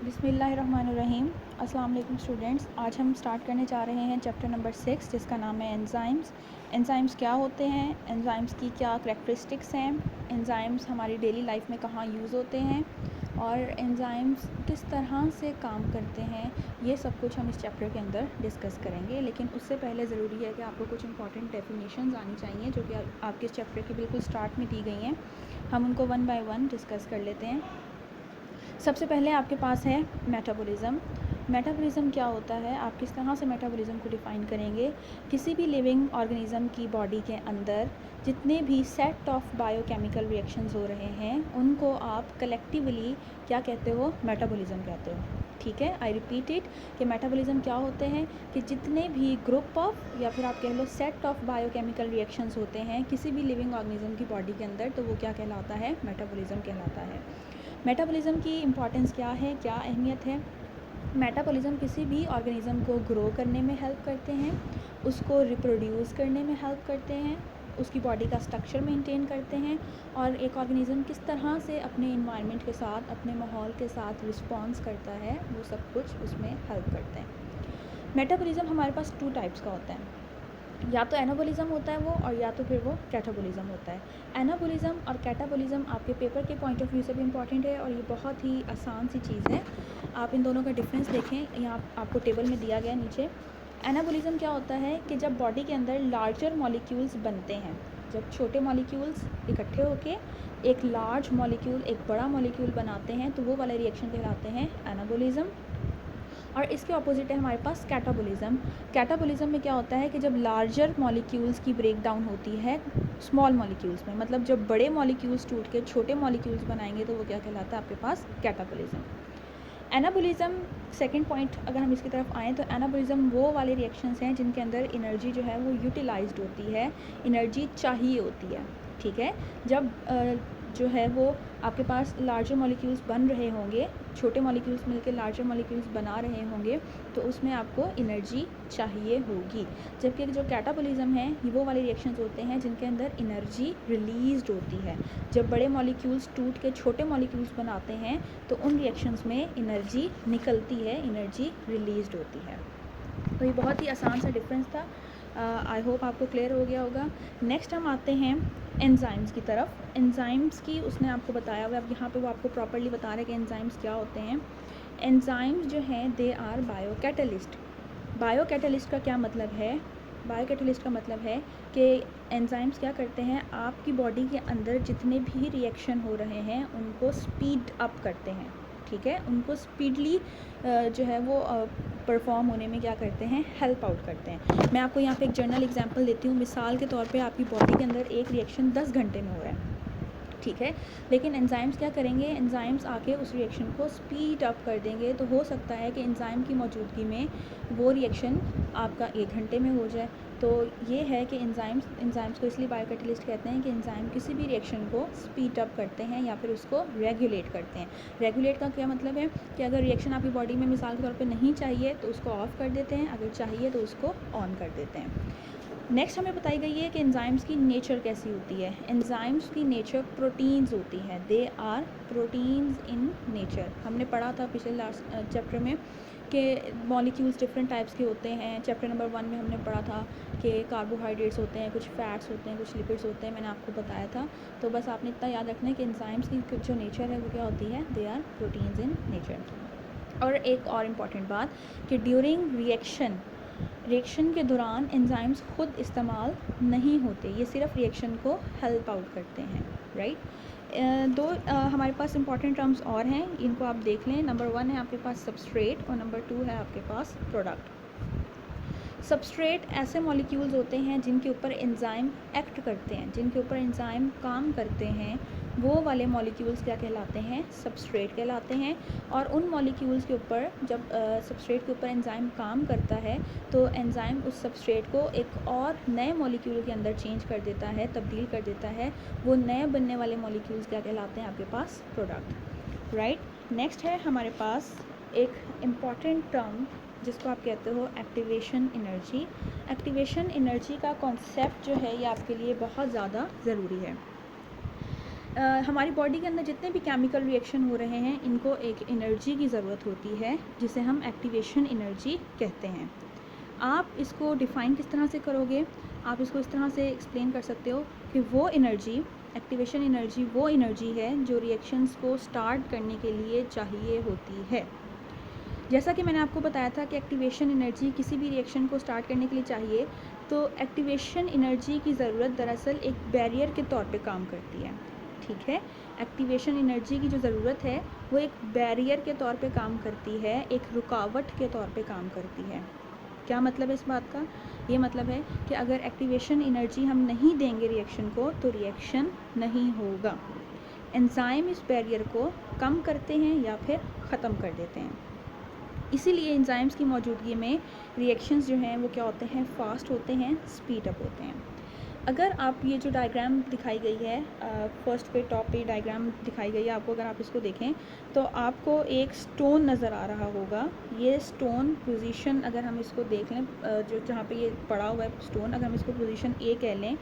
बिस्मिल्लाहिर्रहमानिर्रहीम। अस्सलाम वालेकुम स्टूडेंट्स। आज हम स्टार्ट करने जा रहे हैं चैप्टर नंबर 6 जिसका नाम है एंजाइम्स। एंजाइम्स क्या होते हैं, एंजाइम्स की क्या करैक्टरिस्टिक्स हैं, एंजाइम्स हमारी डेली लाइफ में कहाँ यूज़ होते हैं और एंजाइम्स किस तरह से काम करते हैं, ये सब कुछ हम इस चैप्टर के अंदर डिस्कस करेंगे। लेकिन उससे पहले ज़रूरी है कि आपको कुछ इंपॉर्टेंट डेफिनेशंस आनी चाहिए जो कि आपके इस चैप्टर के बिल्कुल स्टार्ट में दी गई हैं। हम उनको वन बाय वन डिस्कस कर लेते हैं। सबसे पहले आपके पास है मेटाबॉलिज़्म। मेटाबॉलिज़्म क्या होता है, आप किस तरह से मेटाबॉलिज़्म को डिफ़ाइन करेंगे। किसी भी लिविंग ऑर्गेनिज़म की बॉडी के अंदर जितने भी सेट ऑफ बायोकेमिकल रिएक्शंस हो रहे हैं उनको आप कलेक्टिवली क्या कहते हो, मेटाबॉलिज़्म कहते हो। ठीक है, आई रिपीट इट कि मेटाबॉलिज़्म क्या होते हैं कि जितने भी ग्रुप ऑफ या फिर आप कह लो सेट ऑफ बायोकेमिकल रिएक्शंस होते हैं किसी भी लिविंग ऑर्गेनिज़म की बॉडी के अंदर, तो वो क्या कहलाता है, मेटाबॉलिज़्म कहलाता है। मेटाबॉलिज़्म की इम्पॉर्टेंस क्या है, क्या अहमियत है। मेटाबॉलिज़्म किसी भी ऑर्गेनिज़म को ग्रो करने में हेल्प करते हैं, उसको रिप्रोड्यूस करने में हेल्प करते हैं, उसकी बॉडी का स्ट्रक्चर मेंटेन करते हैं और एक ऑर्गेनिज़म किस तरह से अपने इन्वायरमेंट के साथ, अपने माहौल के साथ रिस्पॉन्स करता है, वो सब कुछ उसमें हेल्प करते हैं। मेटाबॉलिज़्म हमारे पास 2 टाइप्स का होता है, या तो एनाबॉलिज़्म होता है वो, और या तो फिर वो कैटाबॉलिज़्म होता है। एनाबॉलिज़्म और कैटाबॉलिज़्म आपके पेपर के पॉइंट ऑफ व्यू से भी इम्पॉर्टेंट है और ये बहुत ही आसान सी चीज़ है। आप इन दोनों का डिफरेंस देखें, यहाँ आपको टेबल में दिया गया नीचे। एनाबॉलिज़्म क्या होता है कि जब बॉडी के अंदर लार्जर मॉलिक्यूल्स बनते हैं, जब छोटे मॉलिक्यूल्स इकट्ठे होके एक लार्ज मॉलिक्यूल, एक बड़ा मॉलिक्यूल बनाते हैं, तो वो वाले रिएक्शन कहलाते हैं एनाबॉलिज़्म। और इसके ऑपोजिट है हमारे पास कैटाबॉलिज़्म। कैटाबॉलिज़्म में क्या होता है कि जब लार्जर मॉलिक्यूल्स की ब्रेक डाउन होती है स्मॉल मॉलिक्यूल्स में, मतलब जब बड़े मॉलिक्यूल्स टूट के छोटे मॉलिक्यूल्स बनाएंगे, तो वो क्या कहलाता है आपके पास, कैटाबॉलिज़्म। एनाबॉलिज़्म, सेकंड पॉइंट अगर हम इसकी तरफ आएँ, तो एनाबॉलिज़्म वो वाले रिएक्शंस हैं जिनके अंदर एनर्जी जो है वो यूटिलाइज्ड होती है, एनर्जी चाहिए होती है। ठीक है, जब जो है वो आपके पास लार्जर मॉलिक्यूल्स बन रहे होंगे, छोटे मॉलिक्यूल्स मिलकर लार्जर मॉलिक्यूल्स बना रहे होंगे, तो उसमें आपको एनर्जी चाहिए होगी। जबकि जो कैटाबॉलिज़्म है ये वो वाले रिएक्शंस होते हैं जिनके अंदर एनर्जी रिलीज़्ड होती है। जब बड़े मॉलिक्यूल्स टूट के छोटे मॉलिक्यूल्स बनाते हैं तो उन रिएक्शंस में एनर्जी निकलती है, एनर्जी रिलीज़्ड होती है। तो ये बहुत ही आसान सा डिफरेंस था, आई होप आपको क्लियर हो गया होगा। नेक्स्ट हम आते हैं एंजाइम्स की तरफ। एंजाइम्स की उसने आपको बताया हुआ है, अब यहाँ पे वो आपको प्रॉपर्ली बता रहे हैं कि एंजाइम्स क्या होते हैं। एंजाइम्स जो हैं दे आर बायोकैटलिस्ट। बायोकैटलिस्ट का क्या मतलब है, बायोकैटलिस्ट का मतलब है कि एंजाइम्स क्या करते हैं, आपकी बॉडी के अंदर जितने भी रिएक्शन हो रहे हैं उनको स्पीड अप करते हैं। ठीक है, उनको स्पीडली जो है वो परफॉर्म होने में क्या करते हैं, हेल्प आउट करते हैं। मैं आपको यहाँ पे एक जर्नल एग्जांपल देती हूँ। मिसाल के तौर पे आपकी बॉडी के अंदर एक रिएक्शन 10 घंटे में हो रहा है, ठीक है, लेकिन एंजाइम्स क्या करेंगे, एंजाइम्स आके उस रिएक्शन को स्पीड अप कर देंगे। तो हो सकता है कि एंजाइम की मौजूदगी में वो रिएक्शन आपका 1 घंटे में हो जाए। तो ये है कि एंजाइम्स को इसलिए बायोकैटलिस्ट कहते हैं कि एंजाइम किसी भी रिएक्शन को स्पीड अप करते हैं या फिर उसको रेगुलेट करते हैं। रेगुलेट का क्या मतलब है कि अगर रिएक्शन आपकी बॉडी में मिसाल के तौर पे नहीं चाहिए तो उसको ऑफ़ कर देते हैं, अगर चाहिए तो उसको ऑन कर देते हैं। नेक्स्ट हमें बताई गई है कि एंजाइम्स की नेचर कैसी होती है। एंजाइम्स की नेचर प्रोटीन्स होती है, they are proteins in nature. हमने पढ़ा था पिछले लास्ट चैप्टर में कि मॉलिक्यूल्स डिफरेंट टाइप्स के होते हैं। चैप्टर नंबर 1 में हमने पढ़ा था कि कार्बोहाइड्रेट्स होते हैं, कुछ फैट्स होते हैं, कुछ लिपिड्स होते हैं, मैंने आपको बताया था। तो बस आपने इतना याद रखना है कि एंजाइम्स की जो नेचर है वो क्या होती है, they are proteins in nature. और एक और इम्पॉर्टेंट बात कि ड्यूरिंग रिएक्शन के दौरान एंजाइम्स खुद इस्तेमाल नहीं होते, ये सिर्फ रिएक्शन को हेल्प आउट करते हैं, राइट। दो हमारे पास इंपॉर्टेंट टर्म्स और हैं, इनको आप देख लें। नंबर 1 है आपके पास सबस्ट्रेट और नंबर 2 है आपके पास प्रोडक्ट। सबस्ट्रेट ऐसे मॉलिक्यूल्स होते हैं जिनके ऊपर एंजाइम एक्ट करते हैं, जिनके ऊपर एंजाइम काम करते हैं, वो वाले मॉलिक्यूल्स क्या कहलाते हैं, सबस्ट्रेट कहलाते हैं। और उन मॉलिक्यूल्स के ऊपर जब सबस्ट्रेट के ऊपर एंजाइम काम करता है तो एंजाइम उस सबस्ट्रेट को एक और नए मॉलिक्यूल के अंदर चेंज कर देता है, तब्दील कर देता है। वो नए बनने वाले मॉलिक्यूल्स क्या कहलाते हैं आपके पास, प्रोडक्ट, राइट। नेक्स्ट है हमारे पास एक इम्पॉर्टेंट टर्म जिसको आप कहते हो एक्टिवेशन एनर्जी। एक्टिवेशन एनर्जी का कॉन्सेप्ट जो है ये आपके लिए बहुत ज़्यादा ज़रूरी है। हमारी बॉडी के अंदर जितने भी केमिकल रिएक्शन हो रहे हैं इनको एक एनर्जी की ज़रूरत होती है जिसे हम एक्टिवेशन एनर्जी कहते हैं। आप इसको डिफ़ाइन किस तरह से करोगे? आप इसको इस तरह से एक्सप्लेन कर सकते हो कि वो एनर्जी, एक्टिवेशन एनर्जी वो एनर्जी है जो रिएक्शंस को स्टार्ट करने के लिए चाहिए होती है। जैसा कि मैंने आपको बताया था कि एक्टिवेशन एनर्जी किसी भी रिएक्शन को स्टार्ट करने के लिए चाहिए, तो एक्टिवेशन एनर्जी की ज़रूरत दरअसल एक बैरियर के तौर पे काम करती है। ठीक है, एक्टिवेशन एनर्जी की जो ज़रूरत है वो एक बैरियर के तौर पे काम करती है, एक रुकावट के तौर पे काम करती है। क्या मतलब है इस बात का? ये मतलब है कि अगर एक्टिवेशन एनर्जी हम नहीं देंगे रिएक्शन को तो रिएक्शन नहीं होगा। एंजाइम इस बैरियर को कम करते हैं या फिर ख़त्म कर देते हैं। इसीलिए एंजाइम्स की मौजूदगी में रिएक्शंस जो हैं वो क्या होते हैं, फास्ट होते हैं, स्पीड अप होते हैं। अगर आप ये जो डायग्राम दिखाई गई है, फर्स्ट पे टॉप पे डायग्राम दिखाई गई है आपको, अगर आप इसको देखें तो आपको एक स्टोन नज़र आ रहा होगा। ये स्टोन पोजीशन अगर हम इसको देख लें, जो जहाँ पे ये पड़ा हुआ है स्टोन, अगर हम इसको पोजीशन ए कह लें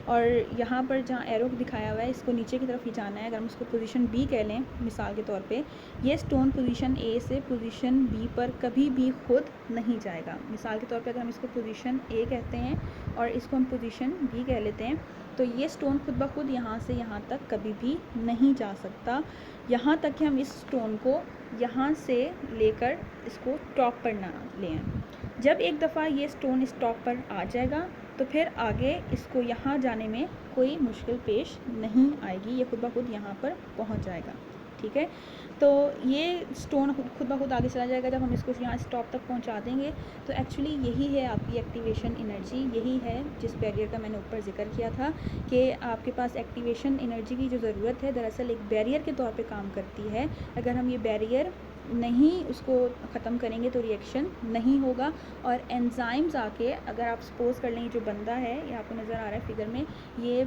और यहाँ पर जहाँ एरो दिखाया हुआ है इसको नीचे की तरफ ही जाना है, अगर हम इसको पोजीशन बी कह लें मिसाल के तौर पे, ये स्टोन पोजीशन ए से पोजीशन बी पर कभी भी खुद नहीं जाएगा। मिसाल के तौर पे अगर हम इसको पोजीशन ए कहते हैं और इसको हम पोजीशन बी कह लेते हैं तो ये स्टोन खुद ब खुद यहाँ से यहाँ तक कभी भी नहीं जा सकता, यहाँ तक कि हम इस स्टोन को यहाँ से लेकर इसको टॉप पर ना लें। जब एक दफ़ा ये स्टोन इस टॉप पर आ जाएगा तो फिर आगे इसको यहाँ जाने में कोई मुश्किल पेश नहीं आएगी, ये खुद ब खुद यहाँ पर पहुँच जाएगा। ठीक है, तो ये स्टोन खुद ब खुद आगे चला जाएगा। जब हम इसको यहाँ स्टॉप तक पहुँचा देंगे तो एक्चुअली यही है आपकी एक्टिवेशन एनर्जी, यही है जिस बैरियर का मैंने ऊपर जिक्र किया था कि आपके पास एक्टिवेशन एनर्जी की जो ज़रूरत है दरअसल एक बैरियर के तौर पे काम करती है। अगर हम ये बैरियर नहीं उसको ख़त्म करेंगे तो रिएक्शन नहीं होगा। और एंजाइम्स आके, अगर आप सपोज़ कर लें जो बंदा है, ये आपको नज़र आ रहा है फिगर में, ये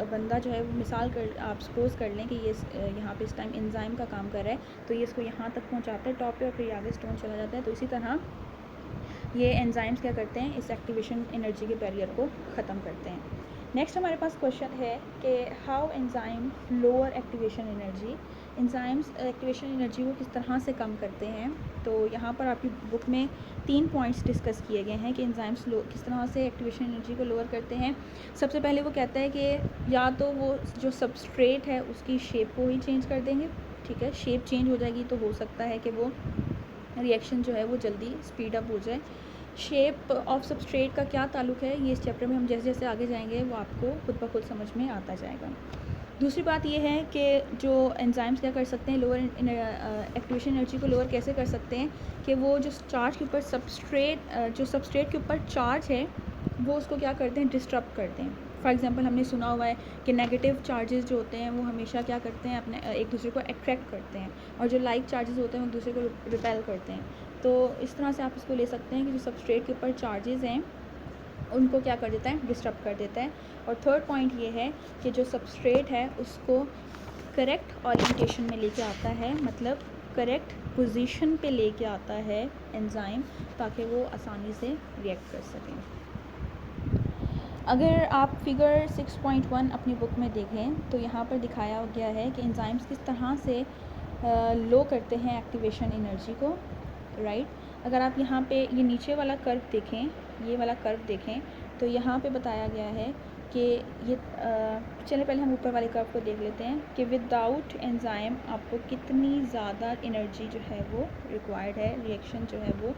बंदा जो है वो मिसाल कर आप सपोज़ कर लें कि ये यहाँ पे इस टाइम एंजाइम का काम कर रहा है, तो ये इसको यहाँ तक पहुँचाता है टॉप पे और फिर आगे स्टोन चला जाता है। तो इसी तरह ये एंजाइम्स क्या करते हैं, इस एक्टिवेशन एनर्जी के बैरियर को ख़त्म करते हैं। नेक्स्ट हमारे पास क्वेश्चन है कि how enzyme lower activation energy, enzymes activation energy को किस तरह से कम करते हैं। तो यहाँ पर आपकी बुक में 3 पॉइंट्स डिस्कस किए गए हैं कि एंजाइम्स किस तरह से एक्टिवेशन एनर्जी को लोअर करते हैं। सबसे पहले वो कहता है कि या तो वो जो सबस्ट्रेट है उसकी शेप को ही चेंज कर देंगे। ठीक है, शेप चेंज हो जाएगी तो हो सकता है कि वो रिएक्शन जो है वो जल्दी स्पीड अप हो जाए। शेप ऑफ सबस्ट्रेट का क्या ताल्लुक़ है, ये इस चैप्टर में हम जैसे जैसे आगे जाएंगे वो आपको खुद ब खुद समझ में आता जाएगा। दूसरी बात ये है कि जो एंजाइम्स क्या कर सकते हैं, लोअर एक्टिवेशन एनर्जी को लोअर कैसे कर सकते हैं कि वो जो चार्ज के ऊपर जो सबस्ट्रेट के ऊपर चार्ज है वो उसको क्या करते हैं, डिस्टर्ब करते हैं। फॉर एग्जांपल हमने सुना हुआ है कि नेगेटिव चार्जेस जो होते हैं वो हमेशा क्या करते हैं, अपने एक दूसरे को अट्रैक्ट करते हैं, और जो लाइक चार्जेस होते हैं वो एक दूसरे को रिपेल करते हैं। तो इस तरह से आप इसको ले सकते हैं कि जो सबस्ट्रेट के ऊपर चार्जेस हैं उनको क्या कर देता है, डिस्टर्ब कर देता है। और थर्ड पॉइंट ये है कि जो सबस्ट्रेट है उसको करेक्ट ओरिएंटेशन में लेके आता है, मतलब करेक्ट पोजीशन पे लेके आता है एंजाइम, ताकि वो आसानी से रिएक्ट कर सकें। अगर आप फिगर 6.1 अपनी बुक में देखें तो यहाँ पर दिखाया गया है कि एंजाइम्स किस तरह से लो करते हैं एक्टिवेशन एनर्जी को, राइट। अगर आप यहाँ पे ये नीचे वाला कर्व देखें, ये वाला कर्व देखें तो यहाँ पे बताया गया है कि ये चलिए पहले हम ऊपर वाले कर्व को देख लेते हैं कि विदाउट एंजाइम आपको कितनी ज़्यादा एनर्जी जो है वो रिक्वायर्ड है, रिएक्शन जो है वो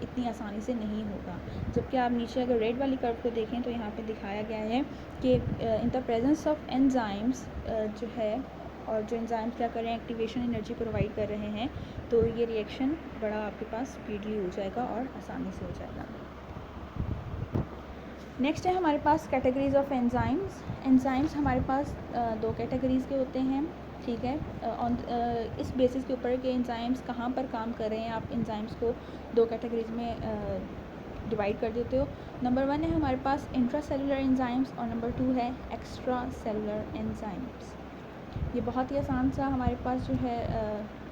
इतनी आसानी से नहीं होगा। जबकि आप नीचे अगर रेड वाली कर्व को देखें तो यहाँ पे दिखाया गया है कि in the presence of enzymes जो है, और जो एंजाइम्स क्या कर रहे हैं, एक्टिवेशन एनर्जी प्रोवाइड कर रहे हैं, तो ये रिएक्शन बड़ा आपके पास स्पीडली हो जाएगा और आसानी से हो जाएगा। नेक्स्ट है हमारे पास कैटेगरीज ऑफ एंजाइम्स। एंजाइम्स हमारे पास 2 कैटेगरीज़ के होते हैं, ठीक है। इस बेसिस के ऊपर के एंजाइम्स कहाँ पर काम कर रहे हैं, आप एंजाइम्स को 2 कैटेगरीज़ में डिवाइड कर देते हो। नंबर 1 है हमारे पास इंट्रासेलुलर एंजाइम्स और नंबर 2 है एक्स्ट्रा सेलुलर एंजाइम्स। ये बहुत ही आसान सा हमारे पास जो है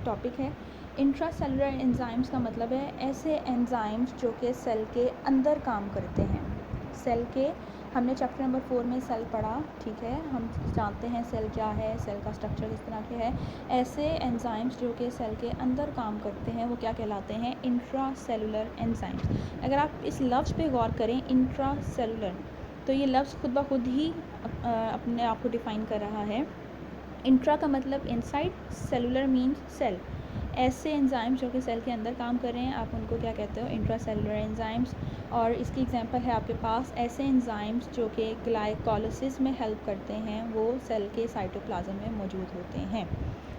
टॉपिक है। इंट्रासेलुलर एंजाइम्स का मतलब है ऐसे एंजाइम्स जो कि सेल के अंदर काम करते हैं, सेल के हमने चैप्टर नंबर 4 में सेल पढ़ा, ठीक है। हम जानते हैं सेल क्या है, सेल का स्ट्रक्चर किस तरह के है। ऐसे एंजाइम्स जो कि सेल के अंदर काम करते हैं वो क्या कहलाते हैं, इंट्रा सेलुलर एंजाइम्स। अगर आप इस लफ्ज़ पे गौर करें इंट्रा सेलुलर, तो ये लफ्ज़ खुद ब खुद ही अपने आप को डिफ़ाइन कर रहा है। इंट्रा का मतलब इनसाइड, सेलुलर मीन्स सेल। ऐसे एंजाइम्स जो कि सेल के अंदर काम कर रहे हैं आप उनको क्या कहते हो, इंट्रा सेलुलर एंजाइम्स। और इसकी एग्जांपल है आपके पास ऐसे एंजाइम्स जो कि ग्लाइकोलिसिस में हेल्प करते हैं, वो सेल के साइटोप्लाज्म में मौजूद होते हैं।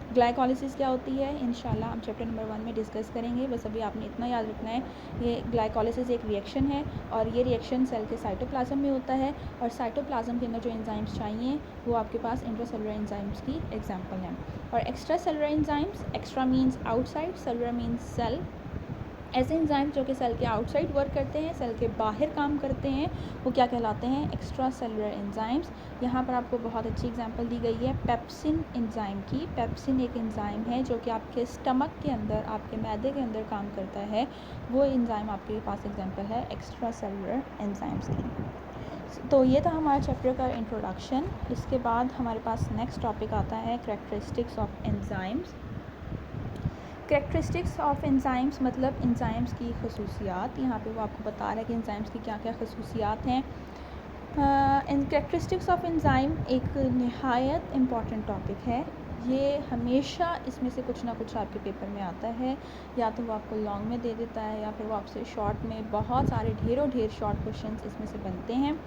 ग्लाइकोलिसिस क्या होती है इंशाल्लाह हम चैप्टर नंबर 1 में डिस्कस करेंगे। बस अभी आपने इतना याद रखना है, ये ग्लाइकोलिसिस एक रिएक्शन है और ये रिएक्शन सेल के साइटोप्लाज्म में होता है। और साइटोप्लाज्म के अंदर जो एंजाइम्स चाहिए वो आपके पास इंट्रासेलुलर एंजाइम्स की एग्जांपल हैं। और extra cellular enzymes, extra means outside, cellular means cell. ऐसे एंजाइम्स जो कि सेल के आउटसाइड वर्क करते हैं, सेल के बाहर काम करते हैं, वो क्या कहलाते हैं, एक्स्ट्रा सेलुलर एंजाइम्स। यहाँ पर आपको बहुत अच्छी एग्जांपल दी गई है पेप्सिन एंजाइम की। पेप्सिन एक एंजाइम है जो कि आपके स्टमक के अंदर, आपके मैदे के अंदर काम करता है। वो एंजाइम आपके पास एग्जांपल है एक्स्ट्रा सेलुलर एंजाइम्स की। तो ये था हमारा चैप्टर का इंट्रोडक्शन। इसके बाद हमारे पास नेक्स्ट टॉपिक आता है characteristics of enzymes. Characteristics of enzymes मतलब एंजाइम्स की खसूसियात। यहाँ पे वो आपको बता रहा है कि एंजाइम्स की क्या क्या खसूसियात हैं। कैरेक्टरिस्टिक्स ऑफ एंजाइम एक नहायत इम्पॉर्टेंट टॉपिक है। ये हमेशा इसमें से कुछ ना कुछ आपके पेपर में आता है, या तो वो आपको लॉन्ग में दे देता है या फिर वो आपसे शॉर्ट में, बहुत सारे ढेर शॉर्ट क्वेश्चंस इसमें से बनते हैं।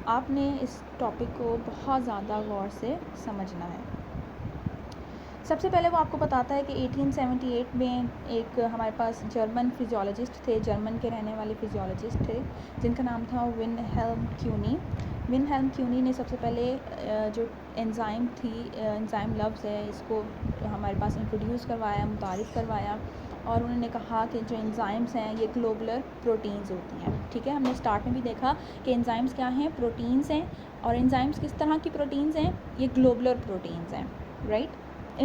आपने इस टॉपिक को बहुत ज़्यादा गौर से समझना है। सबसे पहले वो आपको बताता है कि 1878 में एक हमारे पास जर्मन फिजियोलॉजिस्ट थे, जर्मन के रहने वाले फिजियोलॉजिस्ट थे जिनका नाम था विनहेल्म क्यूनी। विनहेल्म क्यूनी ने सबसे पहले जो एंजाइम थी, एंजाइम लफ्ज़ है, इसको हमारे पास इंट्रोड्यूस करवाया, मुतारिफ़ करवाया। और उन्होंने कहा कि जो एंजाइम्स हैं ये ग्लोबुलर प्रोटीन्स होती हैं, ठीक है। हमने स्टार्ट में भी देखा कि एंजाइम्स क्या हैं, प्रोटीन्स हैं। और एंजाइम्स किस तरह की प्रोटीन्स हैं, ये ग्लोबुलर प्रोटीन्स हैं, राइट।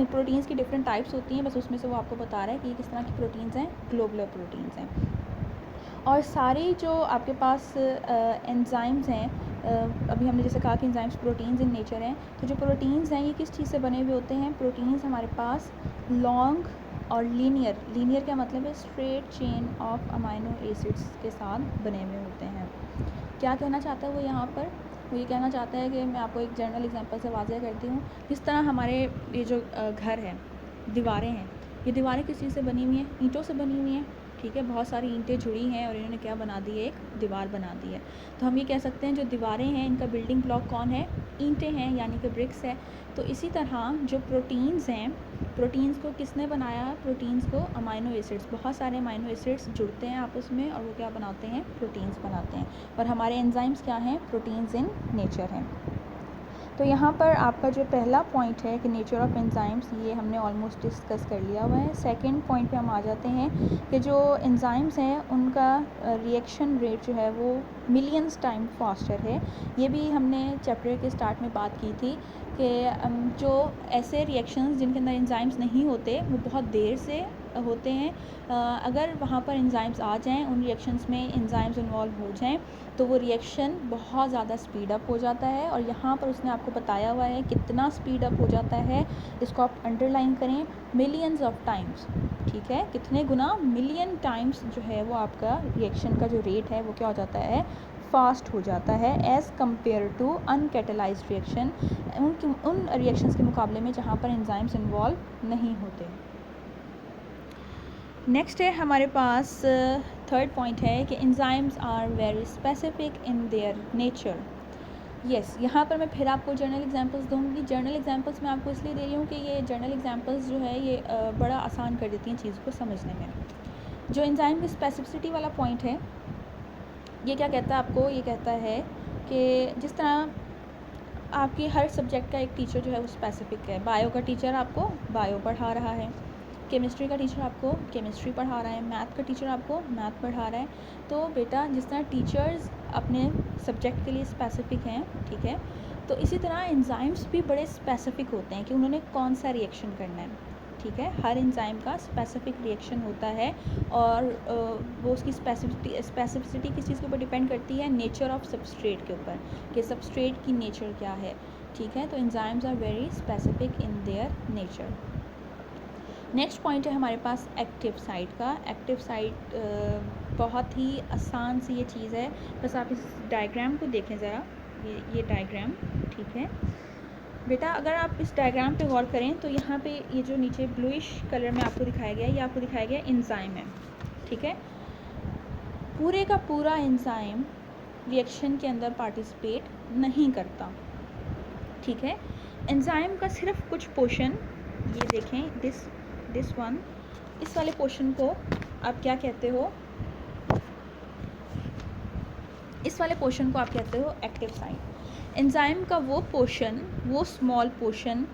प्रोटीन्स की डिफरेंट टाइप्स होती हैं, बस उसमें से वो आपको बता रहा है कि किस तरह की प्रोटीन्स हैं, ग्लोबुलर प्रोटीन्स हैं। और सारी जो आपके पास एंजाइम्स हैं, अभी हमने जैसे कहा कि एंजाइम्स प्रोटीन्स इन नेचर हैं, तो जो प्रोटीन्स हैं ये किस चीज़ से बने हुए होते हैं, प्रोटीन्स हमारे पास लॉन्ग और लीनियर का मतलब है straight chain of amino acids के साथ बने हुए होते हैं। क्या कहना चाहता है वो यहाँ पर, वो ये कहना चाहता है कि मैं आपको एक जनरल एग्जांपल से वाज़ह करती हूँ। जिस तरह हमारे ये जो घर है, दीवारें हैं, ये दीवारें किस चीज़ से बनी हुई हैं, ईंटों से बनी हुई हैं, ठीक है। बहुत सारी ईंटें जुड़ी हैं और इन्होंने क्या बना दी है, एक दीवार बना दी है। तो हम ये कह सकते हैं जो दीवारें हैं इनका बिल्डिंग ब्लॉक कौन है, ईंटें हैं, यानी कि ब्रिक्स है। तो इसी तरह जो प्रोटीन्स हैं, प्रोटीन्स को किसने बनाया, प्रोटीन्स को अमाइनो एसिड्स, बहुत सारे अमाइनो एसिड्स जुड़ते हैं आपस में और वो क्या बनाते हैं, प्रोटीन्स बनाते हैं। और हमारे एंजाइम्स क्या हैं, प्रोटीन्स इन नेचर हैं। तो यहाँ पर आपका जो पहला पॉइंट है कि नेचर ऑफ एंजाइम्स, ये हमने ऑलमोस्ट डिस्कस कर लिया हुआ है। सेकंड पॉइंट पे हम आ जाते हैं कि जो एंजाइम्स हैं उनका रिएक्शन रेट जो है वो मिलियंस टाइम फास्टर है। ये भी हमने चैप्टर के स्टार्ट में बात की थी कि जो ऐसे रिएक्शंस जिनके अंदर एंजाइम्स नहीं होते वो बहुत देर से होते हैं। अगर वहाँ पर एंजाइम्स आ जाएं, उन रिएक्शंस में एंजाइम्स इन्वॉल्व हो जाएं, तो वो रिएक्शन बहुत ज़्यादा स्पीड अप हो जाता है। और यहाँ पर उसने आपको बताया हुआ है कितना स्पीड अप हो जाता है, इसको आप अंडरलाइन करें, मिलियंस ऑफ टाइम्स, ठीक है। कितने गुना, मिलियन टाइम्स जो है वो आपका रिएक्शन का जो रेट है वो क्या हो जाता है, फास्ट हो जाता है एज़ कम्पेयर टू अनकैटेलाइज्ड रिएक्शन, उन रिएक्शंस के मुकाबले में जहाँ पर एंजाइम्स इन्वॉल्व नहीं होते। नेक्स्ट है हमारे पास थर्ड पॉइंट है कि enzymes are very specific in their nature. Yes, यहाँ पर मैं फिर आपको जर्नल एग्जांपल्स दूँगी। जर्नल एग्जांपल्स मैं आपको इसलिए दे रही हूँ कि ये जर्नल एग्जांपल्स जो है ये बड़ा आसान कर देती हैं चीज़ को समझने में। जो एंजाइम की स्पेसिफिसिटी वाला पॉइंट है ये क्या कहता है आपको, ये कहता है कि जिस तरह आपकी हर सब्जेक्ट का एक टीचर जो है वो स्पेसिफिक है। बायो का टीचर आपको बायो पढ़ा रहा है, केमिस्ट्री का टीचर आपको केमिस्ट्री पढ़ा रहा है, मैथ का टीचर आपको मैथ पढ़ा रहा है। तो बेटा जिस तरह टीचर्स अपने सब्जेक्ट के लिए स्पेसिफिक हैं, ठीक है, तो इसी तरह एंजाइम्स भी बड़े स्पेसिफिक होते हैं कि उन्होंने कौन सा रिएक्शन करना है, ठीक है। हर एंजाइम का स्पेसिफिक रिएक्शन होता है और वो उसकी स्पेसिफिसिटी किस चीज़ के ऊपर डिपेंड करती है, नेचर ऑफ सबस्ट्रेट के ऊपर, कि सबस्ट्रेट की नेचर क्या है, ठीक है। तो enzymes are very specific in their nature. Next point है हमारे पास एक्टिव साइट का। एक्टिव साइट बहुत ही आसान सी ये चीज़ है, बस आप इस डायग्राम को देखें ज़रा, ये डायग्राम, ठीक है बेटा। अगर आप इस डायग्राम पे गौर करें तो यहाँ पे ये जो नीचे ब्लूइश कलर में आपको दिखाया गया है, ये आपको दिखाया गया एंजाइम है, ठीक है। पूरे का पूरा एंजाइम रिएक्शन के अंदर पार्टिसिपेट नहीं करता, ठीक है। एंजाइम का सिर्फ कुछ पोर्शन, ये देखें, दिस वन, इस वाले पोर्शन को आप क्या कहते हो, इस वाले पोर्शन को आप कहते हो एक्टिव साइट। एंजाइम का वो पोर्शन, वो स्मॉल पोर्शन,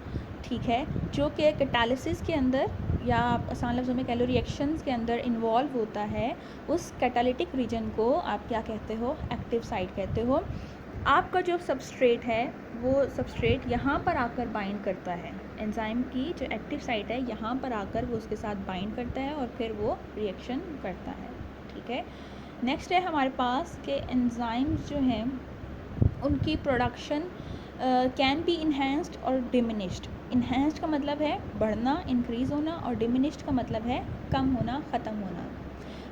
ठीक है, जो कि कैटालिसिस के अंदर या आप आसान लफ्ज़ों में कह लो रिएक्शंस के अंदर इन्वॉल्व होता है, उस कैटालिटिक रीजन को आप क्या कहते हो, एक्टिव साइट कहते हो। आपका जो सबस्ट्रेट है वो सबस्ट्रेट यहाँ पर आकर बाइंड करता है, एंजाइम की जो एक्टिव साइट है यहाँ पर आकर वो उसके साथ बाइंड करता है और फिर वो रिएक्शन करता है, ठीक है। नेक्स्ट है हमारे पास कि एंजाइम्स जो हैं उनकी प्रोडक्शन कैन बी इन्हेंस्ड और डिमिनिश्ड। इन्हेंस्ड का मतलब है बढ़ना, इंक्रीज़ होना, और डिमिनिश्ड का मतलब है कम होना, ख़त्म होना।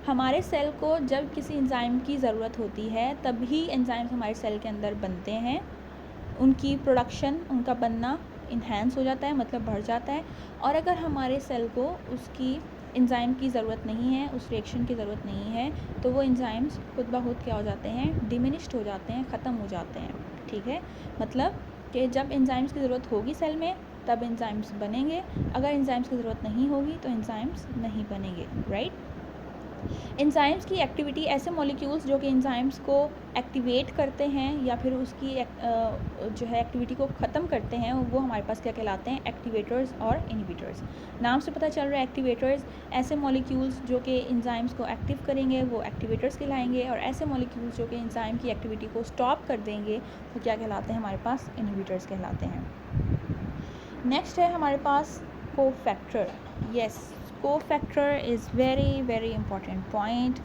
हमारे सेल को जब किसी एंजाइम की ज़रूरत होती है तभी एंजाइम्स हमारे सेल के अंदर बनते हैं, उनकी प्रोडक्शन, उनका बनना इन्हेंस हो जाता है, मतलब बढ़ जाता है। और अगर हमारे सेल को उसकी एंजाइम की ज़रूरत नहीं है, उस रिएक्शन की ज़रूरत नहीं है, तो वो एंजाइम्स खुद ब खुद क्या हो जाते हैं, डिमिनिश्ड हो जाते हैं, ख़त्म हो जाते हैं, ठीक है। मतलब कि जब एंजाइम्स की ज़रूरत होगी सेल में तब एंजाइम्स बनेंगे, अगर एंजाइम्स की ज़रूरत नहीं होगी तो एंजाइम्स नहीं बनेंगे, राइट। एंजाइम्स की एक्टिविटी, ऐसे मॉलिक्यूल्स जो कि एंजाइम्स को एक्टिवेट करते हैं या फिर उसकी जो है एक्टिविटी को ख़त्म करते हैं, वो हमारे पास क्या कहलाते हैं, एक्टिवेटर्स और इनहिबिटर्स। नाम से पता चल रहा है एक्टिवेटर्स, ऐसे मॉलिक्यूल्स जो कि एंजाइम्स को एक्टिव करेंगे वो एक्टिवेटर्स कहलाएंगे, और ऐसे मॉलिक्यूल्स जो कि एंजाइम की एक्टिविटी को स्टॉप कर देंगे वो क्या कहलाते हैं, हमारे पास इनहिबिटर्स कहलाते हैं। नेक्स्ट है हमारे पास cofactor. Yes, cofactor is very very important point.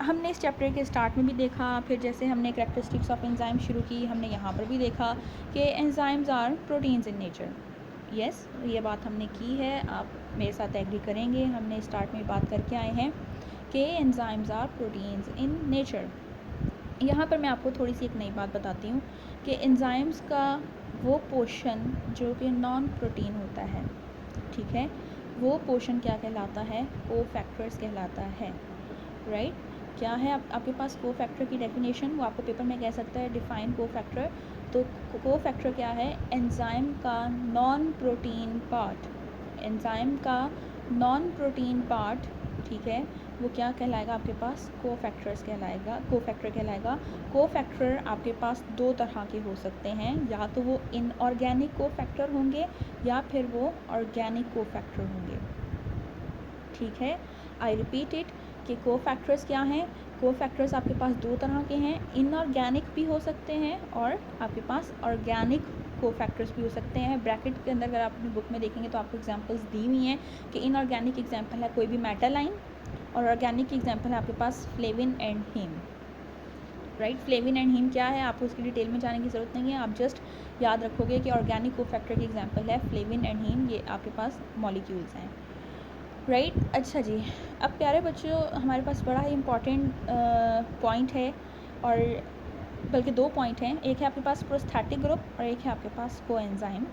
हमने इस चैप्टर के स्टार्ट में भी देखा, फिर जैसे हमने कैरेक्टरिस्टिक्स ऑफ एंजाइम शुरू की, हमने यहाँ पर भी देखा कि enzymes are proteins in nature. Yes, ये बात हमने की है, आप मेरे साथ एग्री करेंगे, हमने स्टार्ट में बात करके आए हैं कि enzymes are proteins in nature. यहाँ पर मैं आपको थोड़ी सी एक नई बात बताती हूँ कि एंजाइम्स का वो पोर्शन जो कि नॉन प्रोटीन होता है, ठीक है, वो पोर्शन क्या कहलाता है, कोफैक्टर्स कहलाता है, राइट। क्या है आपके पास कोफैक्टर की डेफिनेशन, वो आपको पेपर में कह सकता है डिफाइन कोफैक्टर। तो कोफैक्टर क्या है, एंजाइम का नॉन प्रोटीन पार्ट, एंजाइम का नॉन प्रोटीन पार्ट, ठीक है, वो क्या कहलाएगा आपके पास, कोफैक्टर्स कहलाएगा, कोफैक्टर कहलाएगा। कोफैक्टर आपके पास दो तरह के हो सकते हैं, या तो वो इनऑर्गेनिक कोफैक्टर होंगे या फिर वो ऑर्गेनिक कोफैक्टर होंगे, ठीक है। आई रिपीट इट कि कोफैक्टर्स क्या हैं, कोफैक्टर्स आपके पास दो तरह के हैं, इनऑर्गेनिक भी हो सकते हैं और आपके पास ऑर्गेनिक कोफैक्टर्स भी हो सकते हैं। ब्रैकेट के अंदर अगर आप अपनी बुक में देखेंगे तो आपको एग्जांपल्स दी हुई हैं कि इनऑर्गेनिक एग्जांपल है कोई भी मेटालाइन, और ऑर्गेनिक की एग्जांपल है आपके पास flavin and heme, right. Flavin and heme क्या है, आपको उसकी डिटेल में जाने की ज़रूरत नहीं है, आप जस्ट याद रखोगे कि ऑर्गेनिक कोफैक्टर की एग्जांपल है फ्लेविन एंड हीम, ये आपके पास मॉलिक्यूल्स हैं, राइट। अच्छा जी, अब प्यारे बच्चों हमारे पास बड़ा ही इम्पॉर्टेंट पॉइंट है, और बल्कि दो पॉइंट हैं, एक है आपके पास प्रोस्थेटिक ग्रुप और एक है आपके पास कोएंजाइम।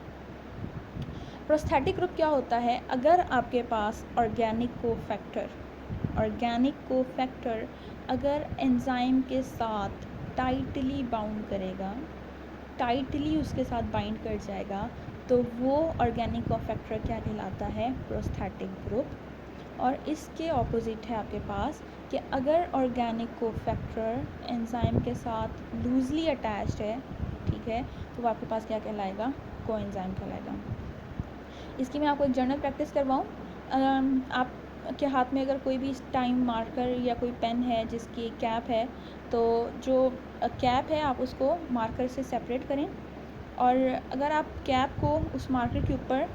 प्रोस्थेटिक ग्रुप क्या होता है, अगर आपके पास ऑर्गेनिक कोफैक्टर अगर एंजाइम के साथ टाइटली बाउंड करेगा, टाइटली उसके साथ बाइंड कर जाएगा, तो वो ऑर्गेनिक कोफैक्टर क्या कहलाता है, प्रोस्थेटिक ग्रुप। और इसके ऑपोजिट है आपके पास कि अगर ऑर्गेनिक कोफैक्टर एंजाइम के साथ लूजली अटैच्ड है, ठीक है, तो वो आपके पास क्या कहलाएगा, कोएंजाइम कहलाएगा। इसकी मैं आपको एक जर्नल प्रैक्टिस करवाऊँ, आपके हाथ में अगर कोई भी टाइम मार्कर या कोई पेन है जिसकी कैप है, तो जो कैप है आप उसको मार्कर से सेपरेट करें, और अगर आप कैप को उस मार्कर के ऊपर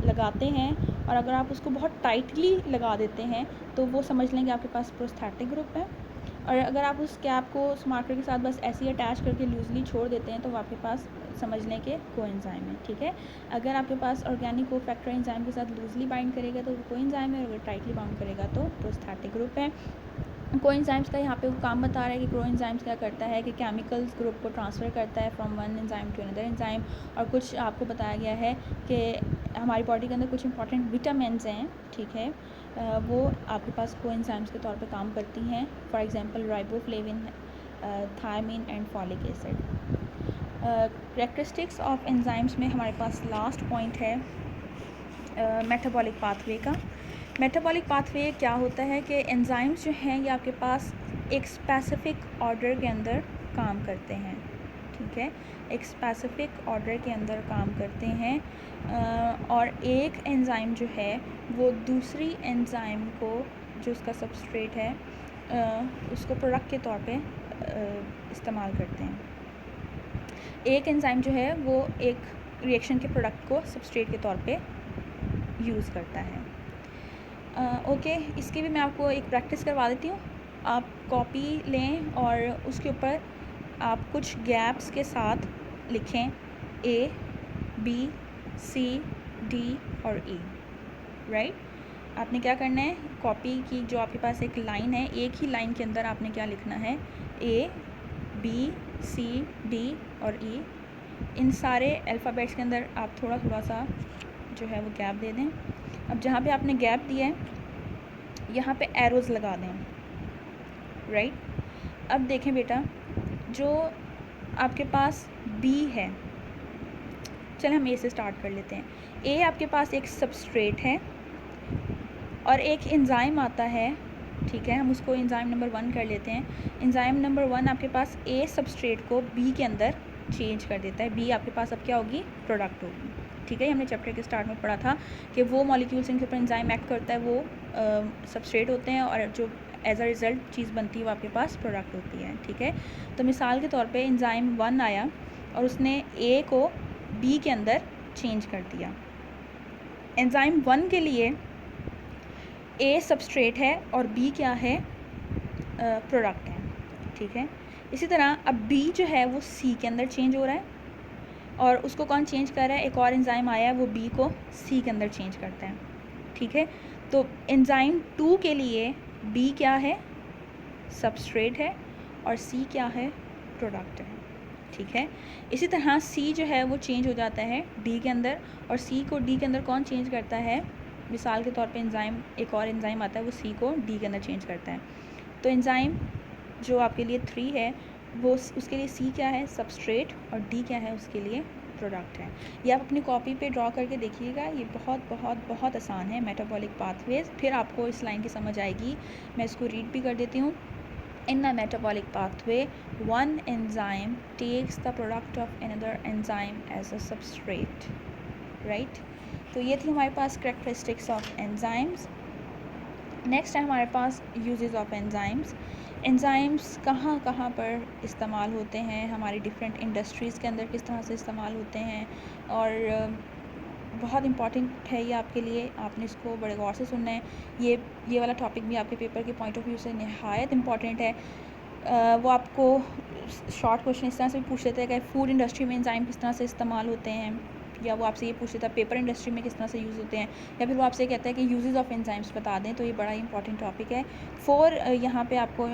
लगाते हैं और अगर आप उसको बहुत टाइटली लगा देते हैं तो वो समझ लें कि आपके पास प्रोस्थेटिक ग्रुप है। और अगर आप उस कैप को उस मार्कर के साथ बस ऐसे ही अटैच करके लूज़ली छोड़ देते हैं तो वो आपके पास समझ लें कि कोएंजाइम है, ठीक है। अगर आपके पास ऑर्गेनिक कोफैक्टर एंजाइम के साथ लूज़ली बाइंड करेगा तो वो कोएंजाइम है, और अगर टाइटली बाउंड करेगा तो प्रोस्थेटिक ग्रुप है। कोएंजाइम्स का यहाँ पे वो काम बता रहा है कि कोएंजाइम्स क्या करता है कि केमिकल्स ग्रुप को ट्रांसफ़र करता है from one enzyme to another enzyme. और कुछ आपको बताया गया है कि हमारी बॉडी के अंदर कुछ इंपॉर्टेंट विटामिन्स हैं, ठीक है, वो आपके पास कोएंजाइम्स के तौर पे काम करती हैं। For example riboflavin, thiamine and folic acid. Characteristics of enzymes में हमारे पास लास्ट पॉइंट है मेटाबॉलिक पाथवे का। मेटाबॉलिक पाथवे क्या होता है कि एंजाइम्स जो हैं ये आपके पास एक स्पेसिफिक ऑर्डर के अंदर काम करते हैं, ठीक है, एक स्पेसिफिक ऑर्डर के अंदर काम करते हैं। और एक एंजाइम जो है वो दूसरी एंजाइम को, जो उसका सबस्ट्रेट है, उसको प्रोडक्ट के तौर पे इस्तेमाल करते हैं। एक एंजाइम जो है वो एक रिएक्शन के प्रोडक्ट को सबस्ट्रेट के तौर पे यूज़ करता है। ओके, इसकी भी मैं आपको एक प्रैक्टिस करवा देती हूँ। आप कॉपी लें और उसके ऊपर आप कुछ गैप्स के साथ लिखें A, B, C, D और E, राइट। आपने क्या करना है, कॉपी की जो आपके पास एक लाइन है, एक ही लाइन के अंदर आपने क्या लिखना है, A, B, C, D और E। इन सारे अल्फ़ाबेट्स के अंदर आप थोड़ा थोड़ा सा जो है वो गैप दे दें। अब जहाँ पे आपने गैप दिया है यहाँ पे एरोज़ लगा दें, राइट। अब देखें बेटा, जो आपके पास B है, चलें हम A से स्टार्ट कर लेते हैं। A आपके पास एक सबस्ट्रेट है और एक एंजाइम आता है, ठीक है, हम उसको एंजाइम नंबर 1 कर लेते हैं। एंजाइम नंबर 1 आपके पास A सबस्ट्रेट को B के अंदर चेंज कर देता है। B आपके पास अब क्या होगी, प्रोडक्ट होगी, ठीक है। हमने चैप्टर के स्टार्ट में पढ़ा था कि वो मॉलिक्यूल्स इनके ऊपर एंजाइम एक्ट करता है वो सबस्ट्रेट होते हैं और जो एज अ रिज़ल्ट चीज़ बनती है वो आपके पास प्रोडक्ट होती है, ठीक है। तो मिसाल के तौर पे एंजाइम 1 आया और उसने A को B के अंदर चेंज कर दिया। एंजाइम 1 के लिए A सबस्ट्रेट है और B क्या है, प्रोडक्ट है, ठीक है। इसी तरह अब B जो है वो C के अंदर चेंज हो रहा है और उसको कौन चेंज कर रहा है, एक और एंजाइम आया है वो B को C के अंदर चेंज करता है, ठीक है। तो एंजाइम 2 के लिए B क्या है, सबस्ट्रेट है और C क्या है, प्रोडक्ट है, ठीक है। इसी तरह C जो है वो चेंज हो जाता है D के अंदर और C को D के अंदर कौन चेंज करता है, मिसाल के तौर पे एंजाइम, एक और एंजाइम आता है वो C को D के अंदर चेंज करता है। तो एंजाइम जो आपके लिए 3 है वो उसके लिए C क्या है, सबस्ट्रेट, और D क्या है, उसके लिए प्रोडक्ट है। ये आप अपनी कॉपी पे ड्रॉ करके देखिएगा, ये बहुत बहुत बहुत आसान है, मेटाबॉलिक पाथवेज। फिर आपको इस लाइन की समझ आएगी। मैं इसको रीड भी कर देती हूँ। In a metabolic pathway, one enzyme takes the product of another enzyme as a substrate, right? तो ये थी हमारे पास characteristics of enzymes। नेक्स्ट है हमारे पास यूजेस ऑफ एंजाइम्स। एंजाइम्स कहाँ कहाँ पर इस्तेमाल होते हैं, हमारी डिफरेंट इंडस्ट्रीज़ के अंदर किस तरह से इस्तेमाल होते हैं, और बहुत इंपॉर्टेंट है ये आपके लिए, आपने इसको बड़े गौर से सुनना है। ये वाला टॉपिक भी आपके पेपर के पॉइंट ऑफ व्यू से नहायत इम्पॉर्टेंट है। वो आपको शॉर्ट क्वेश्चन इस तरह से भी पूछ लेते हैं कि फूड इंडस्ट्री में एंजाइम किस तरह से इस्तेमाल होते हैं, या वो आपसे ये पूछ लेता है पेपर इंडस्ट्री में किस तरह से यूज़ होते हैं, या फिर वो आपसे कहता है कि यूजेस ऑफ एंजाइम्स बता दें। तो ये बड़ा इंपॉर्टेंट टॉपिक है। 4 यहाँ पे आपको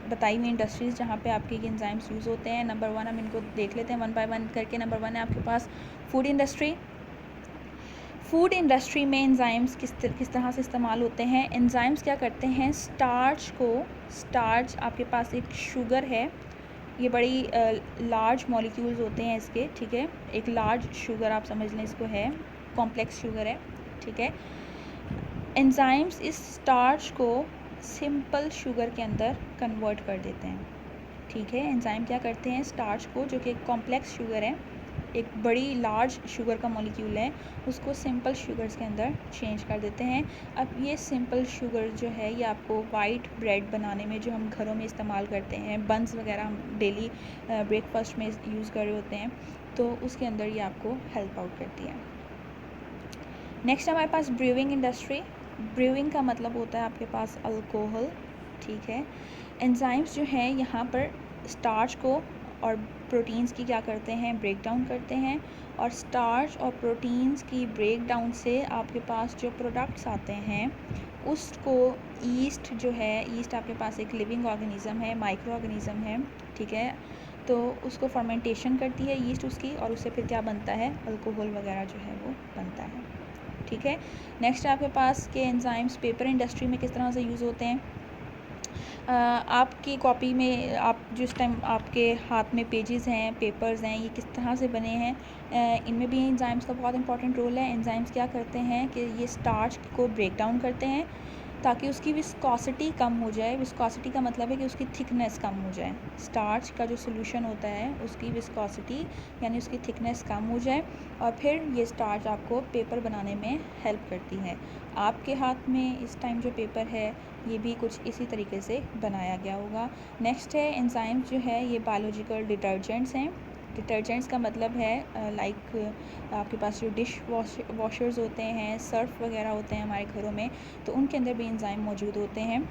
बताई हुई इंडस्ट्रीज़ जहाँ पे आपके ये एंजाइम्स यूज़ होते हैं। नंबर 1 हम इनको देख लेते हैं 1 बाय 1 करके। नंबर 1 है आपके पास फूड इंडस्ट्री। फूड इंडस्ट्री में एंजाइम्स किस तरह से इस्तेमाल होते हैं। एंजाइम्स क्या करते हैं, स्टार्च आपके पास एक शुगर है, ये बड़ी लार्ज मॉलिक्यूल्स होते हैं इसके, ठीक है। एक लार्ज शुगर आप समझ लें इसको है, कॉम्प्लेक्स शुगर है, ठीक है। एंजाइम्स इस स्टार्च को सिंपल शुगर के अंदर कन्वर्ट कर देते हैं, ठीक है। एंजाइम क्या करते हैं, स्टार्च को जो कि कॉम्प्लेक्स शुगर है एक बड़ी लार्ज शुगर का मॉलिक्यूल है उसको सिंपल शुगर्स के अंदर चेंज कर देते हैं। अब ये सिंपल शुगर जो है ये आपको वाइट ब्रेड बनाने में, जो हम घरों में इस्तेमाल करते हैं, बन्स वगैरह हम डेली ब्रेकफास्ट में यूज़ कर रहे होते हैं, तो उसके अंदर ये आपको हेल्प आउट करती है। नेक्स्ट हमारे पास ब्रूइंग इंडस्ट्री। ब्रूइंग का मतलब होता है आपके पास अल्कोहल, ठीक है। एंजाइम्स जो हैं यहाँ पर स्टार्च को और प्रोटीन्स की क्या करते हैं, ब्रेक डाउन करते हैं, और स्टार्च और प्रोटीन्स की ब्रेक डाउन से आपके पास जो प्रोडक्ट्स आते हैं उसको ईस्ट जो है, ईस्ट आपके पास एक लिविंग ऑर्गेनिज़म है, माइक्रो ऑर्गेनिज़म है, ठीक है, तो उसको फर्मेंटेशन करती है ईस्ट उसकी, और उससे फिर क्या बनता है, अल्कोहल वगैरह जो है वो बनता है, ठीक है। नेक्स्ट आपके पास के एंजाइम्स पेपर इंडस्ट्री में किस तरह से यूज़ होते हैं। आपकी कॉपी में आप जिस टाइम आपके हाथ में पेजेस हैं, पेपर्स हैं, ये किस तरह से बने हैं, इनमें भी एंजाइम्स का बहुत इंपॉर्टेंट रोल है। एंजाइम्स क्या करते हैं कि ये स्टार्च को ब्रेक डाउन करते हैं ताकि उसकी विस्कोसिटी कम हो जाए। विस्कोसिटी का मतलब है कि उसकी थिकनेस कम हो जाए। स्टार्च का जो सोल्यूशन होता है उसकी विस्कोसिटी यानी उसकी थिकनेस कम हो जाए, और फिर ये स्टार्च आपको पेपर बनाने में हेल्प करती है। आपके हाथ में इस टाइम जो पेपर है ये भी कुछ इसी तरीके से बनाया गया होगा। नेक्स्ट है एंजाइम्स जो है ये बायोलॉजिकल डिटर्जेंट्स हैं। डिटर्जेंट्स का मतलब है लाइक आपके पास जो डिश वॉशर्स होते हैं, सर्फ वगैरह होते हैं हमारे घरों में, तो उनके अंदर भी एंजाइम मौजूद होते हैं।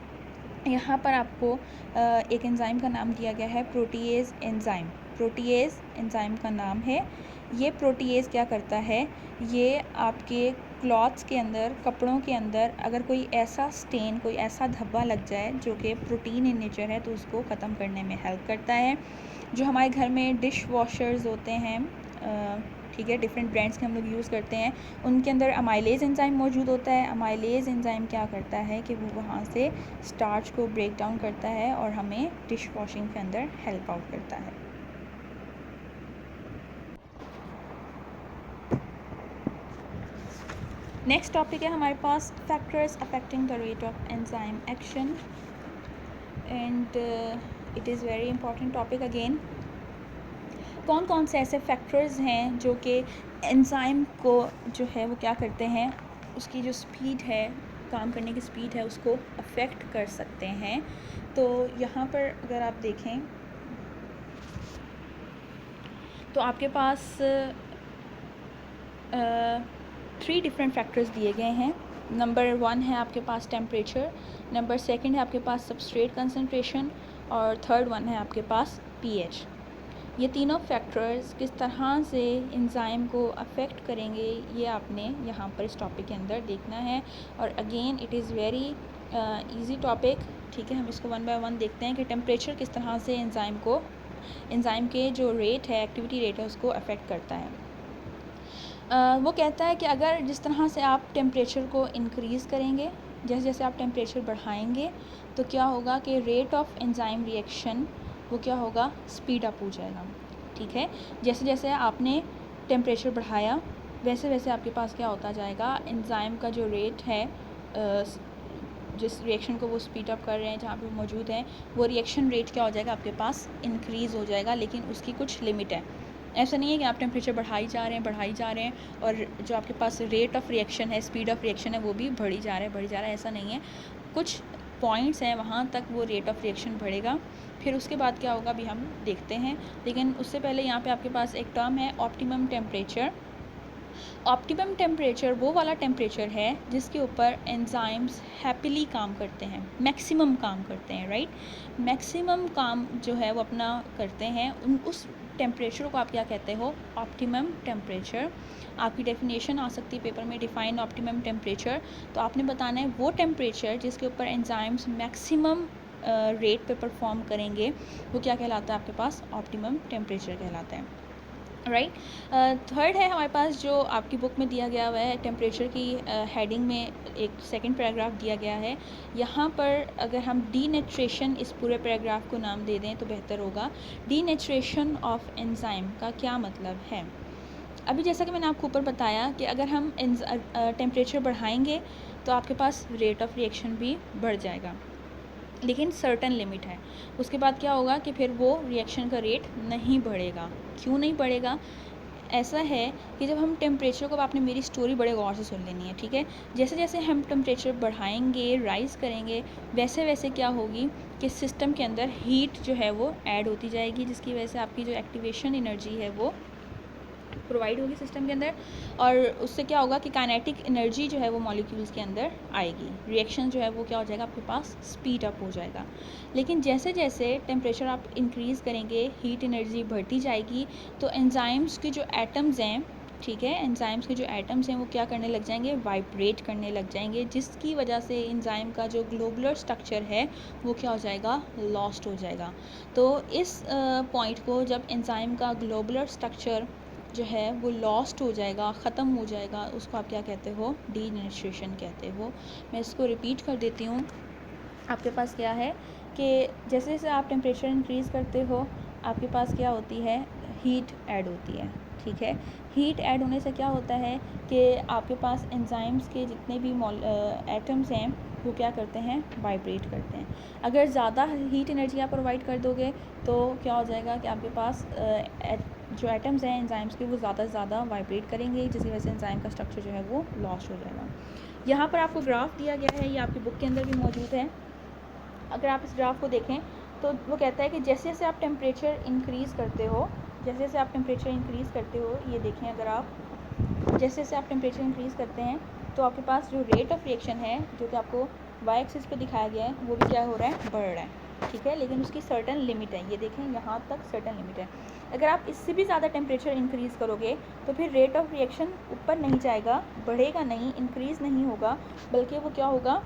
यहाँ पर आपको एक एंजाइम का नाम दिया गया है प्रोटीएज एंजाइम। प्रोटीएज एंजाइम का नाम है। ये प्रोटीएज क्या करता है, ये आपके क्लॉथ्स के अंदर, कपड़ों के अंदर अगर कोई ऐसा स्टेन, कोई ऐसा धब्बा लग जाए जो कि प्रोटीन इन नेचर है, तो उसको ख़त्म करने में हेल्प करता है। जो हमारे घर में डिश वॉशर्स होते हैं, ठीक है, डिफरेंट ब्रांड्स के हम लोग यूज़ करते हैं, उनके अंदर अमाइलेज एंजाइम मौजूद होता है। अमाइलेज एंजाइम क्या करता है कि वो वहाँ से स्टार्च को ब्रेक डाउन करता है और हमें डिश वॉशिंग के अंदर हेल्प आउट करता है। नेक्स्ट टॉपिक है हमारे पास factors affecting the rate of enzyme action, and it is very important topic again. कौन कौन से ऐसे फैक्टर्स हैं जो कि एंजाइम को जो है वो क्या करते हैं, उसकी जो स्पीड है, काम करने की स्पीड है, उसको अफेक्ट कर सकते हैं। तो यहाँ पर अगर आप देखें तो आपके पास 3 डिफरेंट फैक्टर्स दिए गए हैं। नंबर 1 है आपके पास टेम्परेचर, नंबर 2 है आपके पास सबस्ट्रेट कंसंट्रेशन, और थर्ड 1 है आपके पास पीएच। ये तीनों फैक्टर्स किस तरह से एंजाइम को अफेक्ट करेंगे ये आपने यहाँ पर इस टॉपिक के अंदर देखना है। और again it is very easy topic, ठीक है। हम इसको 1 बाय 1 देखते हैं कि टेम्परेचर किस तरह से एंजाइम के जो रेट है, एक्टिविटी रेट है, उसको अफेक्ट करता है। वो कहता है कि अगर जिस तरह से आप टेम्परेचर को इंक्रीज़ करेंगे, जैसे जैसे आप टेम्परेचर बढ़ाएंगे, तो क्या होगा कि रेट ऑफ एंजाइम रिएक्शन वो क्या होगा, स्पीड अप हो जाएगा, ठीक है। जैसे जैसे आपने टेम्परेचर बढ़ाया वैसे वैसे आपके पास क्या होता जाएगा, एंजाइम का जो रेट है, जिस रिएक्शन को वो स्पीड अप कर रहे हैं, जहाँ पे मौजूद हैं, वो रिएक्शन रेट क्या हो जाएगा, आपके पास इंक्रीज़ हो जाएगा। लेकिन उसकी कुछ लिमिट है। ऐसा नहीं है कि आप टेम्परेचर बढ़ाई जा रहे हैं और जो आपके पास रेट ऑफ रिएक्शन है, स्पीड ऑफ रिएक्शन है, वो भी बढ़ी जा रहा है, ऐसा नहीं है। कुछ पॉइंट्स हैं वहाँ तक वो रेट ऑफ रिएक्शन बढ़ेगा, फिर उसके बाद क्या होगा अभी हम देखते हैं। लेकिन उससे पहले यहाँ पे आपके पास एक टर्म है ऑप्टिमम टेम्परेचर। ऑप्टिमम टेम्परेचर वो वाला टेम्परेचर है जिसके ऊपर एंजाइम्स हैप्पीली काम करते हैं, मैक्सिमम काम करते हैं, राइट। मैक्सिमम काम जो है वो अपना करते हैं, उस टेम्परेचर को आप क्या कहते हो, ऑप्टिमम टेम्परेचर। आपकी डेफिनेशन आ सकती है पेपर में, डिफाइन ऑप्टिमम टेम्परेचर। तो आपने बताना है वो टेम्परेचर जिसके ऊपर एंजाइम्स मैक्सिमम रेट पे परफॉर्म करेंगे, वो क्या कहलाता है, आपके पास ऑप्टिमम टेम्परेचर कहलाता है, राइट। थर्ड है हमारे पास जो आपकी बुक में दिया गया हुआ है, टेम्परेचर की हेडिंग में एक सेकंड पैराग्राफ दिया गया है। यहाँ पर अगर हम डीनेचुरेशन इस पूरे पैराग्राफ को नाम दे दें तो बेहतर होगा। डीनेचुरेशन ऑफ एंजाइम का क्या मतलब है। अभी जैसा कि मैंने आपको ऊपर बताया कि अगर हम टेम्परेचर बढ़ाएंगे तो आपके पास रेट ऑफ रिएक्शन भी बढ़ जाएगा, लेकिन सर्टन लिमिट है। उसके बाद क्या होगा कि फिर वो रिएक्शन का रेट नहीं बढ़ेगा। क्यों नहीं बढ़ेगा, ऐसा है कि जब हम टेम्परेचर को, आपने मेरी स्टोरी बड़े गौर से सुन लेनी है, ठीक है। जैसे जैसे हम टेम्परेचर बढ़ाएंगे, राइज़ करेंगे, वैसे वैसे क्या होगी कि सिस्टम के अंदर हीट जो है वो ऐड होती जाएगी, जिसकी वजह से आपकी जो एक्टिवेशन एनर्जी है वो प्रोवाइड होगी सिस्टम के अंदर, और उससे क्या होगा कि काइनेटिक एनर्जी जो है वो मॉलिक्यूल्स के अंदर आएगी, रिएक्शन जो है वो क्या हो जाएगा, आपके पास स्पीड अप हो जाएगा। लेकिन जैसे जैसे टेम्परेचर आप इंक्रीज़ करेंगे, हीट एनर्जी बढ़ती जाएगी, तो एंजाइम्स की जो एटम्स हैं, ठीक है, एंजाइम्स के जो एटम्स हैं वो क्या करने लग जाएंगे, वाइब्रेट करने लग जाएंगे, जिसकी वजह से एंजाइम का जो ग्लोबुलर स्ट्रक्चर है वो क्या हो जाएगा, लॉस्ट हो जाएगा। तो इस पॉइंट को, जब एंजाइम का ग्लोबुलर स्ट्रक्चर जो है वो लॉस्ट हो जाएगा, ख़त्म हो जाएगा, उसको आप क्या कहते हो, डीनेचुरेशन कहते हो। मैं इसको रिपीट कर देती हूँ। आपके पास क्या है कि जैसे जैसे आप टेम्परेचर इंक्रीज़ करते हो, आपके पास क्या होती है, हीट ऐड होती है, ठीक है। हीट ऐड होने से क्या होता है कि आपके पास एंजाइम्स के जितने भी एटम्स हैं वो क्या करते हैं, वाइब्रेट करते हैं। अगर ज़्यादा हीट एनर्जी आप प्रोवाइड कर दोगे तो क्या हो जाएगा कि आपके पास जो एटम्स हैं एंजाइम्स के वो ज़्यादा से ज़्यादा वाइब्रेट करेंगे, जिसकी वजह से एंजाइम का स्ट्रक्चर जो है वो लॉस्ट हो जाएगा। यहाँ पर आपको ग्राफ दिया गया है, ये आपकी बुक के अंदर भी मौजूद है। अगर आप इस ग्राफ को देखें तो वो कहता है कि जैसे जैसे आप टेम्परेचर इंक्रीज़ करते हो, जैसे जैसे आप टेम्परेचर इंक्रीज़ करते हो, ये देखें, अगर आप जैसे जैसे आप टेम्परेचर इंक्रीज़ करते हैं तो आपके पास जो रेट ऑफ रिएक्शन है, जो कि आपको वाई एक्सिस पे दिखाया गया है, वो भी क्या हो रहा है, बढ़ रहा है, ठीक है। लेकिन उसकी सर्टन लिमिट है, ये देखें यहाँ तक सर्टन लिमिट है। अगर आप इससे भी ज़्यादा टेम्परेचर इंक्रीज़ करोगे तो फिर रेट ऑफ रिएक्शन ऊपर नहीं जाएगा, बढ़ेगा नहीं, इंक्रीज़ नहीं होगा, बल्कि वो क्या होगा,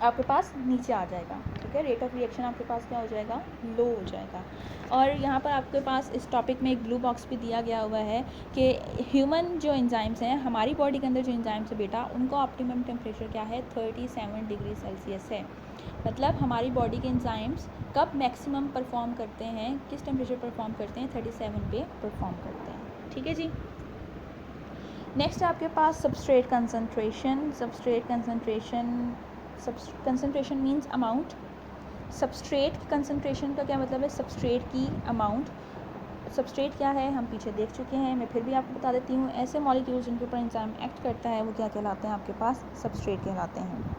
आपके पास नीचे आ जाएगा, ठीक है। रेट ऑफ रिएक्शन आपके पास क्या हो जाएगा, लो हो जाएगा। और यहाँ पर आपके पास इस टॉपिक में एक ब्लू बॉक्स भी दिया गया हुआ है कि ह्यूमन जो एंजाइम्स हैं, हमारी बॉडी के अंदर जो एंजाइम्स है बेटा, उनको ऑप्टिमम टेम्परेचर क्या है, 37 डिग्री सेल्सियस है। मतलब हमारी बॉडी के एंजाइम्स कब मैक्सिमम परफॉर्म करते हैं, किस टेम्परेचर परफॉर्म करते हैं, 37 पे परफॉर्म करते हैं, ठीक है जी। नेक्स्ट आपके पास substrate concentration. Concentration means amount. Substrate की कंसनट्रेशन का क्या मतलब है, सबस्ट्रेट की अमाउंट। सबस्ट्रेट क्या है हम पीछे देख चुके हैं, मैं फिर भी आपको बता देती हूँ। ऐसे मॉलिक्यूल्स जिनके ऊपर एंजाइम एक्ट करता है वो क्या कहलाते हैं, आपके पास सबस्ट्रेट कहलाते हैं।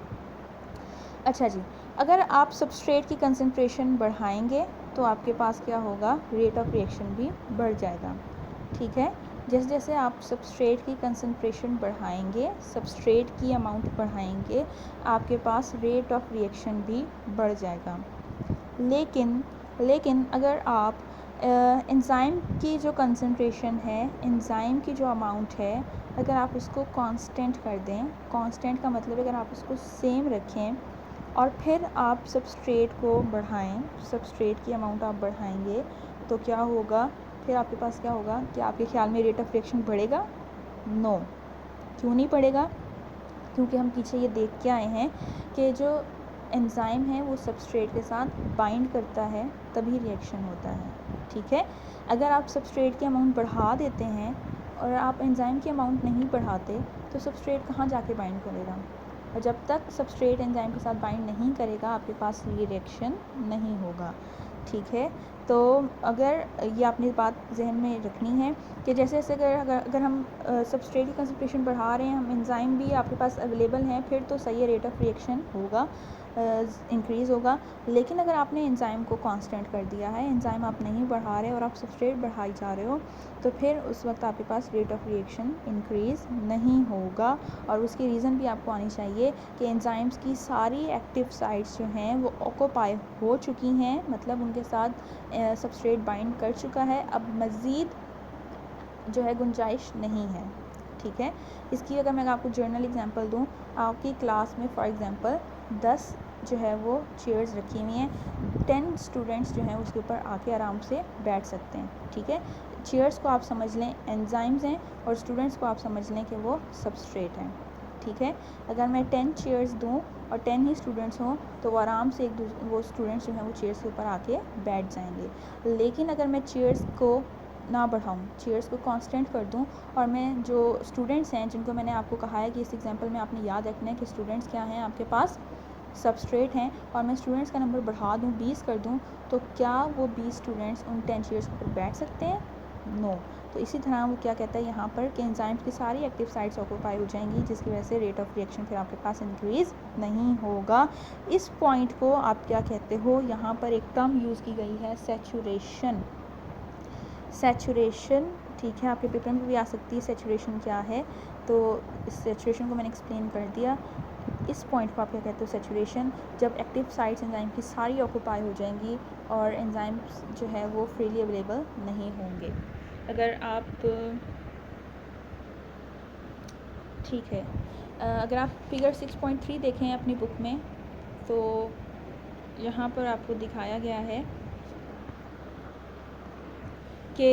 अच्छा जी, अगर आप सबस्ट्रेट की कंसनट्रेशन बढ़ाएंगे तो आपके पास क्या होगा, रेट ऑफ रिएक्शन भी बढ़ जाएगा, ठीक है। जैसे जैसे आप सबस्ट्रेट की कंसनट्रेशन बढ़ाएंगे, सबस्ट्रेट की अमाउंट बढ़ाएंगे, आपके पास रेट ऑफ रिएक्शन भी बढ़ जाएगा। लेकिन अगर आप एंजाइम की जो कंसनट्रेशन है, एंजाइम की जो अमाउंट है, अगर आप उसको कांस्टेंट कर दें, कांस्टेंट का मतलब अगर आप उसको सेम रखें और फिर आप सबस्ट्रेट को बढ़ाएं, सबस्ट्रेट की अमाउंट आप बढ़ाएंगे, तो क्या होगा, फिर आपके पास क्या होगा कि आपके ख्याल में रेट ऑफ रिएक्शन बढ़ेगा? नो। क्यों नहीं बढ़ेगा? क्योंकि हम पीछे ये देख के आए हैं कि जो एंजाइम है वो सबस्ट्रेट के साथ बाइंड करता है, तभी रिएक्शन होता है, ठीक है। अगर आप सबस्ट्रेट की अमाउंट बढ़ा देते हैं और आप एंजाइम की अमाउंट नहीं बढ़ाते तो सबस्ट्रेट कहाँ जाके बाइंड करेगा, और जब तक सबस्ट्रेट एंजाइम के साथ बाइंड नहीं करेगा आपके पास ये रिएक्शन नहीं होगा, ठीक है। तो अगर ये आपने बात जहन में रखनी है कि जैसे जैसे अगर हम सबस्ट्रेट की कंसंट्रेशन बढ़ा रहे हैं, हम एंजाइम भी आपके पास अवेलेबल हैं, फिर तो सही है, रेट ऑफ रिएक्शन होगा, इंक्रीज़ होगा। लेकिन अगर आपने एंजाइम को कांस्टेंट कर दिया है, एंजाइम आप नहीं बढ़ा रहे और आप सबस्ट्रेट बढ़ाई जा रहे हो, तो फिर उस वक्त आपके पास रेट ऑफ रिएक्शन इंक्रीज़ नहीं होगा। और उसकी रीज़न भी आपको आनी चाहिए कि एंजाइम्स की सारी एक्टिव साइट्स जो हैं वो ऑक्यूपाई हो चुकी हैं, मतलब उनके साथ सबस्ट्रेट बाइंड कर चुका है, अब मज़ीद जो है गुंजाइश नहीं है, ठीक है। इसकी अगर मैं आपको जर्नल एग्जांपल दूं, आपकी क्लास में फॉर एग्जांपल 10 जो है वो चेयर्स रखी हुई हैं, 10 स्टूडेंट्स जो हैं उसके ऊपर आके आराम से बैठ सकते हैं, ठीक है। चेयर्स को आप समझ लें एंजाइम्स हैं और स्टूडेंट्स को आप समझ लें कि वो सबस्ट्रेट हैं, ठीक है। अगर मैं 10 चेयर्स दूं और 10 ही स्टूडेंट्स हों तो वो आराम से वो स्टूडेंट्स जो हैं वो चेयर्स के ऊपर आके बैठ जाएंगे। लेकिन अगर मैं चेयर्स को ना बढ़ाऊँ, चेयर्स को कांस्टेंट कर दूँ और मैं जो स्टूडेंट्स हैं जिनको मैंने आपको कहा है कि इस एग्जांपल में आपने याद रखना है कि स्टूडेंट्स क्या हैं, आपके पास सबस्ट्रेट हैं, और मैं स्टूडेंट्स का नंबर बढ़ा दूँ, 20 कर दूँ, तो क्या वो 20 स्टूडेंट्स उन 10 चेयर्स के ऊपर बैठ सकते हैं? नो। तो इसी तरह वो क्या कहता है यहाँ पर कि एंजाइम्स की सारी एक्टिव साइट्स ऑक्यूपाई हो जाएंगी, जिसकी वजह से रेट ऑफ रिएक्शन फिर आपके पास इंक्रीज़ नहीं होगा। इस पॉइंट को आप क्या कहते हो, यहाँ पर एक टर्म यूज़ की गई है सैचुरेशन। सैचुरेशन, ठीक है, आपके पेपर में भी आ सकती है सैचुरेशन क्या है, तो इस सैचुरेशन को मैंने एक्सप्लेन कर दिया। इस पॉइंट को आप क्या कहते हो सैचुरेशन, जब एक्टिव साइट्स एंजाइम की सारी ऑक्यूपाई हो जाएंगी और एंजाइम्स जो है वो फ्रीली अवेलेबल नहीं होंगे। अगर आप ठीक है, अगर आप फिगर 6.3 देखें अपनी बुक में, तो यहाँ पर आपको दिखाया गया है कि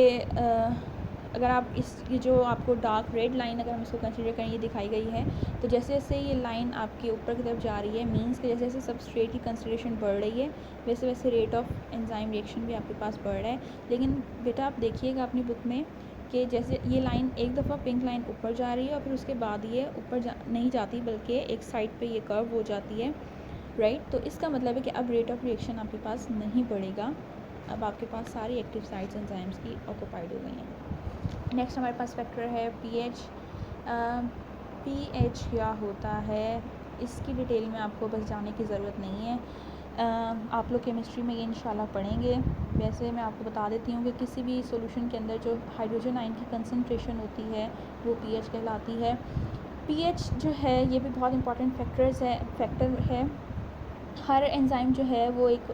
अगर आप ये जो आपको डार्क रेड लाइन अगर हम इसको कंसीडर करें, ये दिखाई गई है, तो जैसे जैसे ये लाइन आपके ऊपर की तरफ जा रही है, मींस कि जैसे जैसे सबस्ट्रेट की कंसंट्रेशन बढ़ रही है वैसे वैसे रेट ऑफ एंजाइम रिएक्शन भी आपके पास बढ़ रहा है। लेकिन बेटा आप देखिएगा अपनी बुक में कि जैसे ये लाइन एक दफ़ा पिंक लाइन ऊपर जा रही है और फिर उसके बाद ये ऊपर नहीं जाती, बल्कि एक साइड पे ये कर्व हो जाती है, राइट। तो इसका मतलब है कि अब रेट ऑफ रिएक्शन आपके पास नहीं बढ़ेगा, अब आपके पास सारी एक्टिव साइट्स एंजाइम्स की ऑक्यूपाइड हो गई हैं। नेक्स्ट हमारे पास फैक्टर है पीएच। पीएच क्या होता है इसकी डिटेल में आपको बस जाने की ज़रूरत नहीं है, आप लोग केमिस्ट्री में ये इंशाल्लाह पढ़ेंगे। वैसे मैं आपको बता देती हूँ कि किसी भी सॉल्यूशन के अंदर जो हाइड्रोजन आयन की कंसंट्रेशन होती है वो पीएच कहलाती है। पीएच जो है ये भी बहुत इंपॉर्टेंट फैक्टर है। हर एंजाइम जो है वो एक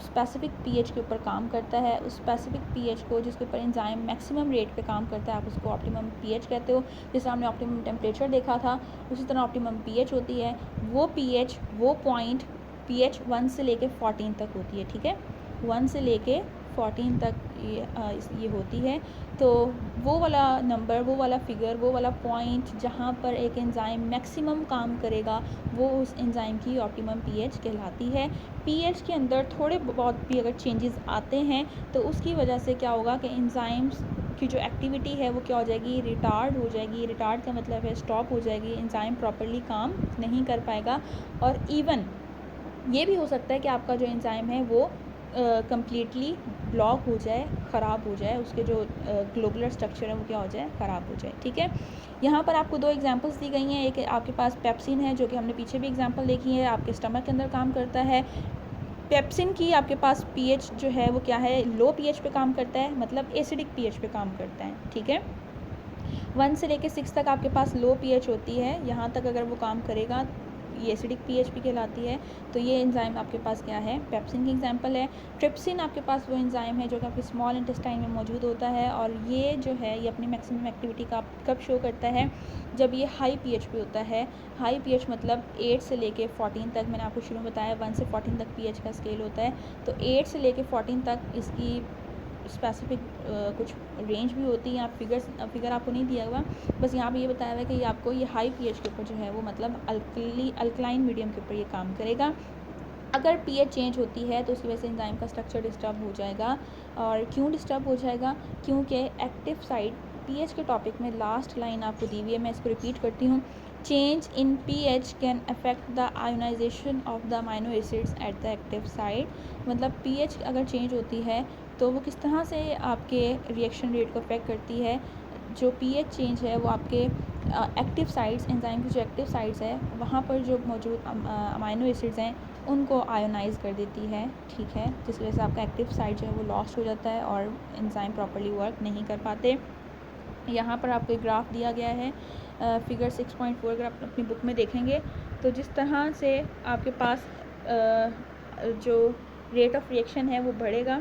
स्पेसिफिक पीएच के ऊपर काम करता है। उस स्पेसिफिक पीएच को जिसके ऊपर एंजाइम मैक्सिमम रेट पे काम करता है आप उसको ऑप्टिमम पीएच कहते हो। जैसे हमने ऑप्टिमम टेम्परेचर देखा था, उसी तरह ऑप्टिमम पीएच होती है। वो पीएच, वो पॉइंट पीएच 1 से लेके 14 तक होती है, ठीक है, 1 से लेके 14 तक ये होती है। तो वो वाला नंबर, वो वाला फिगर, वो वाला पॉइंट जहाँ पर एक एंजाइम मैक्सिमम काम करेगा वो उस एंजाइम की ऑप्टिमम पीएच कहलाती है। पीएच के अंदर थोड़े बहुत भी अगर चेंजेस आते हैं तो उसकी वजह से क्या होगा कि एंजाइम्स की जो एक्टिविटी है वो क्या हो जाएगी, रिटार्ड हो जाएगी। रिटार्ड का मतलब है स्टॉप हो जाएगी, एंजाइम प्रॉपर्ली काम नहीं कर पाएगा। और इवन ये भी हो सकता है कि आपका जो एंजाइम है वो कम्प्लीटली ब्लॉक हो जाए, ख़राब हो जाए, उसके जो ग्लोबुलर स्ट्रक्चर है वो क्या हो जाए, ख़राब हो जाए, ठीक है। यहाँ पर आपको दो एग्जांपल्स दी गई हैं। एक आपके पास पेप्सिन है जो कि हमने पीछे भी एग्जांपल देखी है, आपके स्टमक के अंदर काम करता है। पेप्सिन की आपके पास पीएच जो है वो क्या है, लो पीएच पे काम करता है, मतलब एसिडिक पीएच पे काम करता है, ठीक है। 1 से लेके 6 तक आपके पास लो पीएच होती है, यहाँ तक अगर वो काम करेगा ये एसिडिक पीएच भी कहलाती है। तो ये एंजाइम आपके पास क्या है, पेप्सिन की एग्जांपल है। ट्रिप्सिन आपके पास वो एंजाइम है जो कि आपके स्मॉल इंटेस्टाइन में मौजूद होता है, और ये जो है ये अपनी मैक्सिमम एक्टिविटी का कब शो करता है, जब ये हाई पीएच पे होता है। हाई पीएच मतलब 8 से लेके 14 तक, मैंने आपको शुरू में बताया 1 से 14 तक पीएच का स्केल होता है। तो 8 से लेके 14 तक इसकी स्पेसिफिक कुछ रेंज भी होती है। आप फिगर आपको नहीं दिया हुआ, बस यहाँ पे ये बताया हुआ है कि आपको ये हाई पीएच के ऊपर जो है वो मतलब अल्कलाइन मीडियम के ऊपर ये काम करेगा। अगर पीएच चेंज होती है तो उसकी वजह से एंजाइम का स्ट्रक्चर डिस्टर्ब हो जाएगा। और क्यों डिस्टर्ब हो जाएगा, क्योंकि एक्टिव साइट पीएच के टॉपिक में लास्ट लाइन आपको दी हुई है, मैं इसको रिपीट करती हूँ। Change in pH can affect the ionisation of the amino acids at the active site. मतलब पीएच अगर चेंज होती है तो वो किस तरह से आपके रिएक्शन रेट को अफेक्ट करती है। जो पीएच चेंज है वो आपके एक्टिव साइट्स, एंजाइम की जो एक्टिव साइट्स है वहाँ पर जो मौजूद अमाइनो एसिड्स हैं उनको आयोनाइज़ कर देती है, ठीक है, जिस वजह से आपका एक्टिव साइट जो है वो लॉस्ट हो जाता है और एंजाइम प्रॉपर्ली वर्क नहीं कर पाते। यहाँ पर आपको एक ग्राफ दिया गया है, फिगर 6.4 अगर आप अपनी बुक में देखेंगे तो जिस तरह से आपके पास जो रेट ऑफ रिएक्शन है वो बढ़ेगा,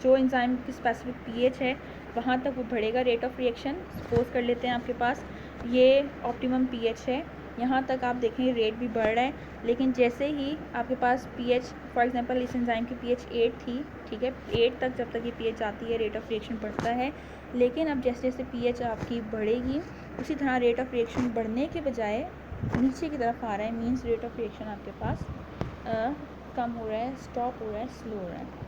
जो एंजाइम की स्पेसिफिक पीएच है वहाँ तक वो बढ़ेगा रेट ऑफ रिएक्शन। सपोज कर लेते हैं आपके पास ये ऑप्टिमम पीएच है, यहाँ तक आप देखेंगे रेट भी बढ़ रहा है। लेकिन जैसे ही आपके पास पीएच, फॉर एग्जांपल इस एंजाइम की पीएच 8 थी, ठीक है, 8 तक जब तक ये पीएच आती है रेट ऑफ रिएक्शन बढ़ता है। लेकिन अब जैसे जैसे पीएच आपकी बढ़ेगी उसी तरह रेट ऑफ रिएक्शन बढ़ने के बजाय नीचे की तरफ आ रहा है, मीन्स रेट ऑफ रिएक्शन आपके पास कम हो रहा है, स्टॉप हो रहा है, स्लो हो रहा है।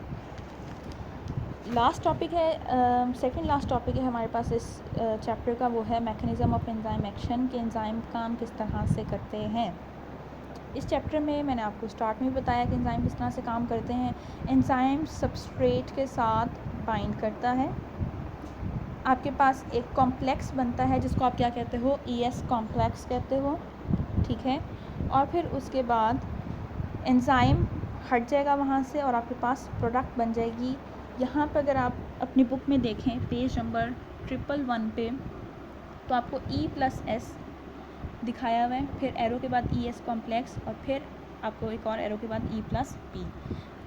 लास्ट टॉपिक है, सेकंड लास्ट टॉपिक है हमारे पास इस चैप्टर का, वो है मैकेनिज़्म ऑफ एंजाइम एक्शन, कि एंजाइम काम किस तरह से करते हैं। इस चैप्टर में मैंने आपको स्टार्ट में बताया कि एंजाइम किस तरह से काम करते हैं। एंजाइम सबस्ट्रेट के साथ बाइंड करता है, आपके पास एक कॉम्प्लेक्स बनता है जिसको आप क्या कहते हो, ES कॉम्प्लेक्स कहते हो, ठीक है। और फिर उसके बाद एंजाइम हट जाएगा वहाँ से और आपके पास प्रोडक्ट बन जाएगी। यहाँ पर अगर आप अपनी बुक में देखें पेज नंबर 111 पे, तो आपको E+S दिखाया हुआ है, फिर एरो के बाद ES कॉम्प्लेक्स और फिर आपको एक और एरो के बाद E+P।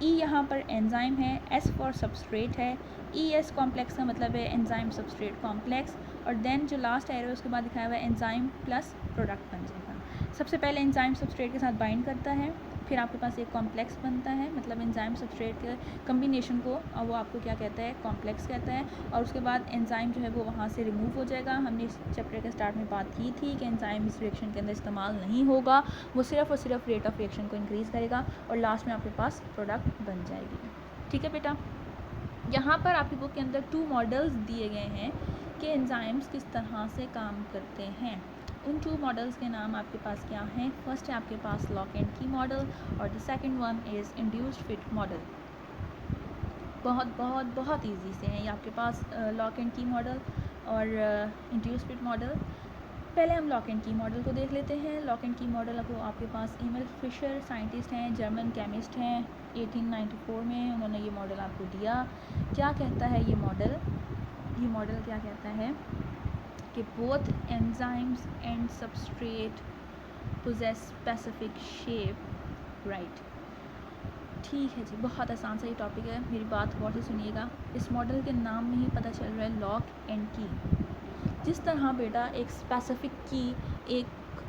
E यहाँ पर एंजाइम है, S फॉर सबस्ट्रेट है, ES कॉम्प्लेक्स का मतलब है एंजाइम सबस्ट्रेट कॉम्प्लेक्स, और देन जो लास्ट एरो है उसके बाद दिखाया हुआ है एंजाइम प्लस प्रोडक्ट बन जाएगा। सबसे पहले एंजाइम सबस्ट्रेट के साथ बाइंड करता है, फिर आपके पास एक कॉम्प्लेक्स बनता है, मतलब एंजाइम सबस्ट्रेट के कम्बिनेशन को वो आपको क्या कहता है, कॉम्प्लेक्स कहता है। और उसके बाद एंजाइम जो है वो वहाँ से रिमूव हो जाएगा। हमने इस चैप्टर के स्टार्ट में बात की थी कि एंजाइम इस रिएक्शन के अंदर इस्तेमाल नहीं होगा, वो सिर्फ और सिर्फ रेट ऑफ रिएक्शन को इंक्रीज़ करेगा और लास्ट में आपके पास प्रोडक्ट बन जाएगी। ठीक है बेटा, यहाँ पर आपकी बुक के अंदर 2 मॉडल्स दिए गए हैं कि एंजाइम्स किस तरह से काम करते हैं। उन 2 मॉडल्स के नाम आपके पास क्या हैं? फर्स्ट है आपके पास लॉक एंड की मॉडल और the second one is induced fit model. बहुत ईजी से हैं ये आपके पास लॉक एंड की मॉडल और इंड्यूस्ड फिट मॉडल। पहले हम लॉक एंड की मॉडल को देख लेते हैं। लॉक एंड की मॉडल को आपके पास एमिल फिशर साइंटिस्ट हैं, जर्मन केमिस्ट हैं, 1894 में उन्होंने ये मॉडल आपको दिया। क्या कहता है ये मॉडल? ये मॉडल क्या कहता है कि both enzymes and substrate possess specific shape, right. ठीक है जी, बहुत आसान सा ये टॉपिक है, मेरी बात गौर से सुनिएगा। इस मॉडल के नाम में ही पता चल रहा है लॉक एंड की। जिस तरह बेटा एक स्पेसिफिक की एक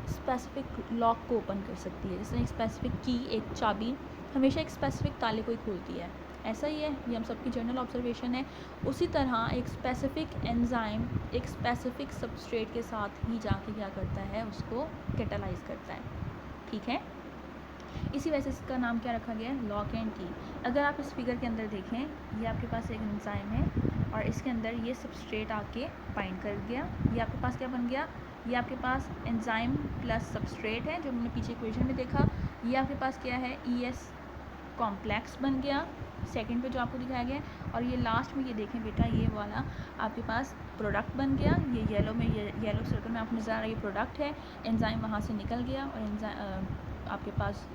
स्पेसिफिक लॉक को ओपन कर सकती है, जिसमें एक स्पेसिफिक की, एक चाबी हमेशा एक स्पेसिफिक ताले को ही खोलती है, ऐसा ही है, ये हम सबकी जनरल ऑब्जर्वेशन है। उसी तरह एक स्पेसिफिक एंजाइम एक स्पेसिफिक सबस्ट्रेट के साथ ही जाके क्या करता है, उसको कैटालाइज करता है। ठीक है, इसी वजह से इसका नाम क्या रखा गया है, लॉक एंड की। अगर आप इस फिगर के अंदर देखें, ये आपके पास एक एंजाइम है और इसके अंदर ये सबस्ट्रेट आके बाइंड कर गया। ये आपके पास क्या बन गया, ये आपके पास एंजाइम प्लस सबस्ट्रेट है जो हमने पीछे इक्वेशन में देखा। ये आपके पास क्या है, ES कॉम्प्लेक्स बन गया सेकंड पे जो आपको दिखाया गया। और ये लास्ट में ये देखें बेटा, ये वाला आपके पास प्रोडक्ट बन गया। ये येलो में, ये येलो सर्कल में आपको नज़र आ रहा है, ये प्रोडक्ट है। एंजाइम वहाँ से निकल गया और आपके पास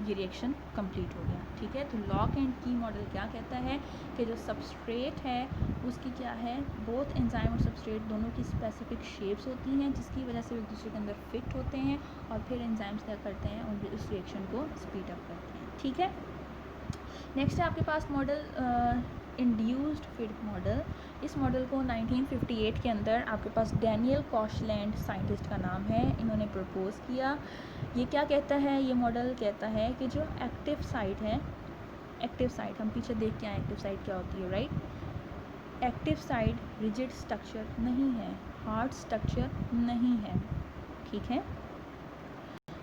ये रिएक्शन कंप्लीट हो गया। ठीक है, तो लॉक एंड की मॉडल क्या कहता है कि जो सबस्ट्रेट है उसकी क्या है, बोथ एंजाइम और सबस्ट्रेट दोनों की स्पेसिफिक शेप्स होती हैं जिसकी वजह से एक दूसरे के अंदर फिट होते हैं और फिर एंजाइम्स क्या करते हैं, उन उस रिएक्शन को स्पीड अप करते हैं। ठीक है, नेक्स्ट है आपके पास मॉडल इंड्यूस्ड फिट मॉडल। इस मॉडल को 1958 के अंदर आपके पास डैनियल कॉशलैंड साइंटिस्ट का नाम है, इन्होंने प्रपोज़ किया। ये क्या कहता है, ये मॉडल कहता है कि जो एक्टिव साइट है, एक्टिव साइट हम पीछे देख के आए एक्टिव साइट क्या होती है, right. Active site rigid structure नहीं है, हार्ड स्ट्रक्चर नहीं है। ठीक है,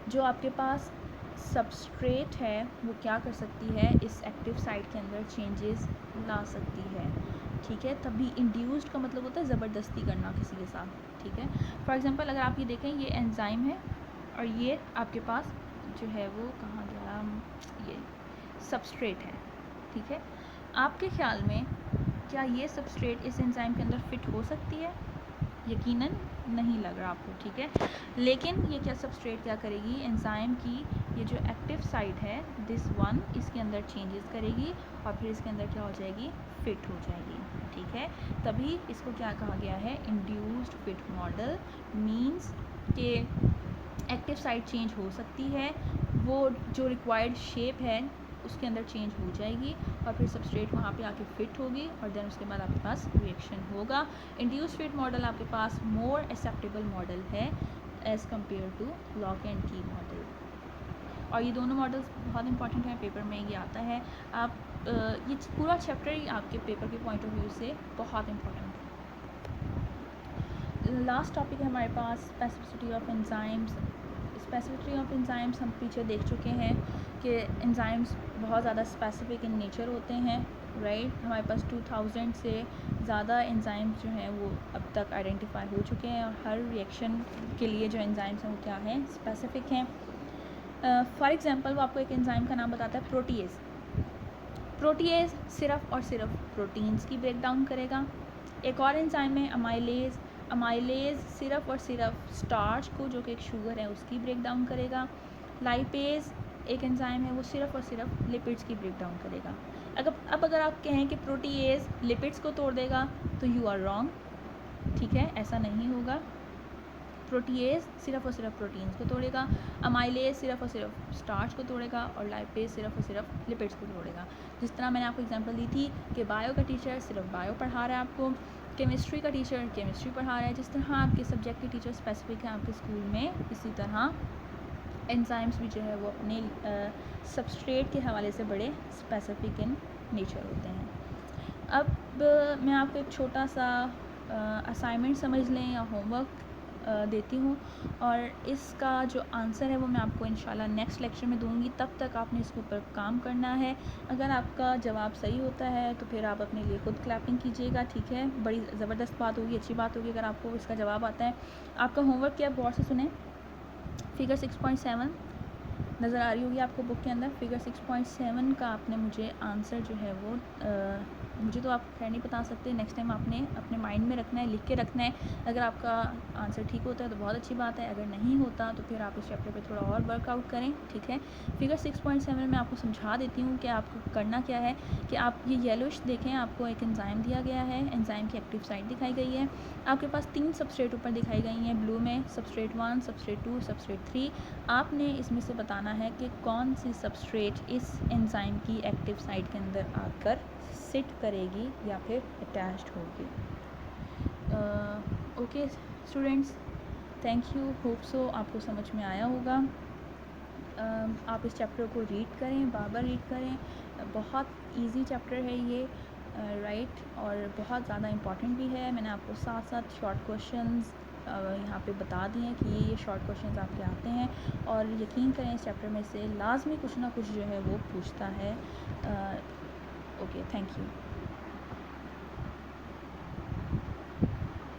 जो आपके पास सबस्ट्रेट है वो क्या कर सकती है, इस एक्टिव साइट के अंदर चेंजेस ला सकती है। ठीक है, तभी इंड्यूस्ड का मतलब होता है ज़बरदस्ती करना किसी के साथ। ठीक है, फॉर एग्जांपल अगर आप ये देखें, ये एंजाइम है और ये आपके पास जो है वो कहाँ गया, ये सबस्ट्रेट है। ठीक है, आपके ख्याल में क्या ये सबस्ट्रेट इस एंजाइम के अंदर फिट हो सकती है? यकीनन नहीं लग रहा आपको। ठीक है, लेकिन ये क्या सबस्ट्रेट क्या करेगी, एंजाइम की ये जो एक्टिव साइट है दिस वन, इसके अंदर चेंजेस करेगी और फिर इसके अंदर क्या हो जाएगी, फिट हो जाएगी। ठीक है, तभी इसको क्या कहा गया है, इंड्यूस्ड फिट मॉडल। मींस कि एक्टिव साइट चेंज हो सकती है, वो जो रिक्वायर्ड शेप है उसके अंदर चेंज हो जाएगी और फिर सबस्ट्रेट वहाँ पे आके फिट होगी और देन उसके बाद आपके पास रिएक्शन होगा। इंड्यूस्ड फिट मॉडल आपके पास मोर एक्सेप्टेबल मॉडल है as compare to lock and key model. और ये दोनों मॉडल्स बहुत इंपॉर्टेंट हैं, पेपर में ये आता है। आप ये पूरा चैप्टर ही आपके पेपर के पॉइंट ऑफ व्यू से बहुत इंपॉर्टेंट है। लास्ट टॉपिक है हमारे पास specificity of enzymes. Specificity of enzymes हम पीछे देख चुके हैं कि एंजाइम्स बहुत ज़्यादा स्पेसिफिक इन नेचर होते हैं, राइट। हमारे पास 2000 से ज़्यादा एंजाइम्स जो हैं वो अब तक आइडेंटिफाई हो चुके हैं और हर रिएक्शन के लिए जो एंजाइम्स हैं वो क्या हैं, स्पेसिफिक हैं। फॉर एग्जांपल वो आपको एक एंजाइम का नाम बताता है प्रोटीएज। प्रोटीएज सिर्फ और सिर्फ प्रोटीन्स की ब्रेक डाउन करेगा, एक और एंजाइम है अमाइलेज। अमाइलेज सिर्फ और सिर्फ स्टार्च को, जो कि एक शुगर है, उसकी ब्रेक डाउन करेगा। लाइपेज एक एंजाइम है, वो सिर्फ और सिर्फ लिपिड्स की ब्रेक डाउन करेगा। अगर आप कहें कि प्रोटीएज लिपिड्स को तोड़ देगा तो यू आर रॉन्ग, ठीक है, ऐसा नहीं होगा। प्रोटीएज सिर्फ और सिर्फ प्रोटीन्स को तोड़ेगा, अमाइलेज सिर्फ और सिर्फ स्टार्च को तोड़ेगा, और लाइपेज सिर्फ और सिर्फ लिपिड्स को तोड़ेगा। जिस तरह मैंने आपको एग्जांपल दी थी कि बायो का टीचर सिर्फ बायो पढ़ा रहा है आपको, केमिस्ट्री का टीचर केमिस्ट्री पढ़ा रहा है। जिस तरह आपके सब्जेक्ट के टीचर स्पेसिफिक हैं आपके स्कूल में, इसी तरह एंजाइम्स भी जो है वो अपने सबस्ट्रेट के हवाले से बड़े स्पेसिफिक इन नेचर होते हैं। अब मैं आपको एक छोटा सा असाइनमेंट समझ लें या होमवर्क देती हूँ, और इसका जो आंसर है वो मैं आपको इंशाल्लाह नेक्स्ट लेक्चर में दूंगी। तब तक आपने इसके ऊपर काम करना है। अगर आपका जवाब सही होता है तो फिर आप अपने लिए खुद क्लैपिंग कीजिएगा, ठीक है। बड़ी ज़बरदस्त बात होगी, अच्छी बात होगी अगर आपको इसका जवाब आता है। आपका होमवर्क क्या, गौर से सुने। फिगर 6.7 नज़र आ रही होगी आपको बुक के अंदर। फिगर 6.7 का आपने मुझे आंसर जो है वो मुझे तो आप खैर नहीं बता सकते, नेक्स्ट टाइम आपने अपने माइंड में रखना है, लिख के रखना है। अगर आपका आंसर ठीक होता है तो बहुत अच्छी बात है, अगर नहीं होता तो फिर आप इस चैप्टर पे थोड़ा और वर्कआउट करें, ठीक है। फिगर 6.7 में आपको समझा देती हूँ कि आपको करना क्या है। कि आप ये येलोइश देखें, आपको एक एंजाइम दिया गया है, एंजाइम की एक्टिव साइट दिखाई गई है। आपके पास 3 सबस्ट्रेट ऊपर दिखाई गई हैं ब्लू में, सबस्ट्रेट 1, सबस्ट्रेट 2, सबस्ट्रेट 3। आपने इसमें से बताना है कि कौन सी सबस्ट्रेट इस एंजाइम की एक्टिव साइट के अंदर आकर सिट करेगी या फिर अटैच्ड होगी। Okay students, thank you, hope so आपको समझ में आया होगा। आप इस चैप्टर को रीड करें, बार बार रीड करें। बहुत इजी चैप्टर है ये, राइट, और बहुत ज़्यादा इम्पॉर्टेंट भी है। मैंने आपको साथ साथ शॉर्ट क्वेश्चंस यहाँ पे बता दिए हैं कि ये शॉर्ट क्वेश्चंस आपके आते हैं, और यकीन करें इस चैप्टर में से लाजमी कुछ ना कुछ जो है वो पूछता है। Okay, thank you.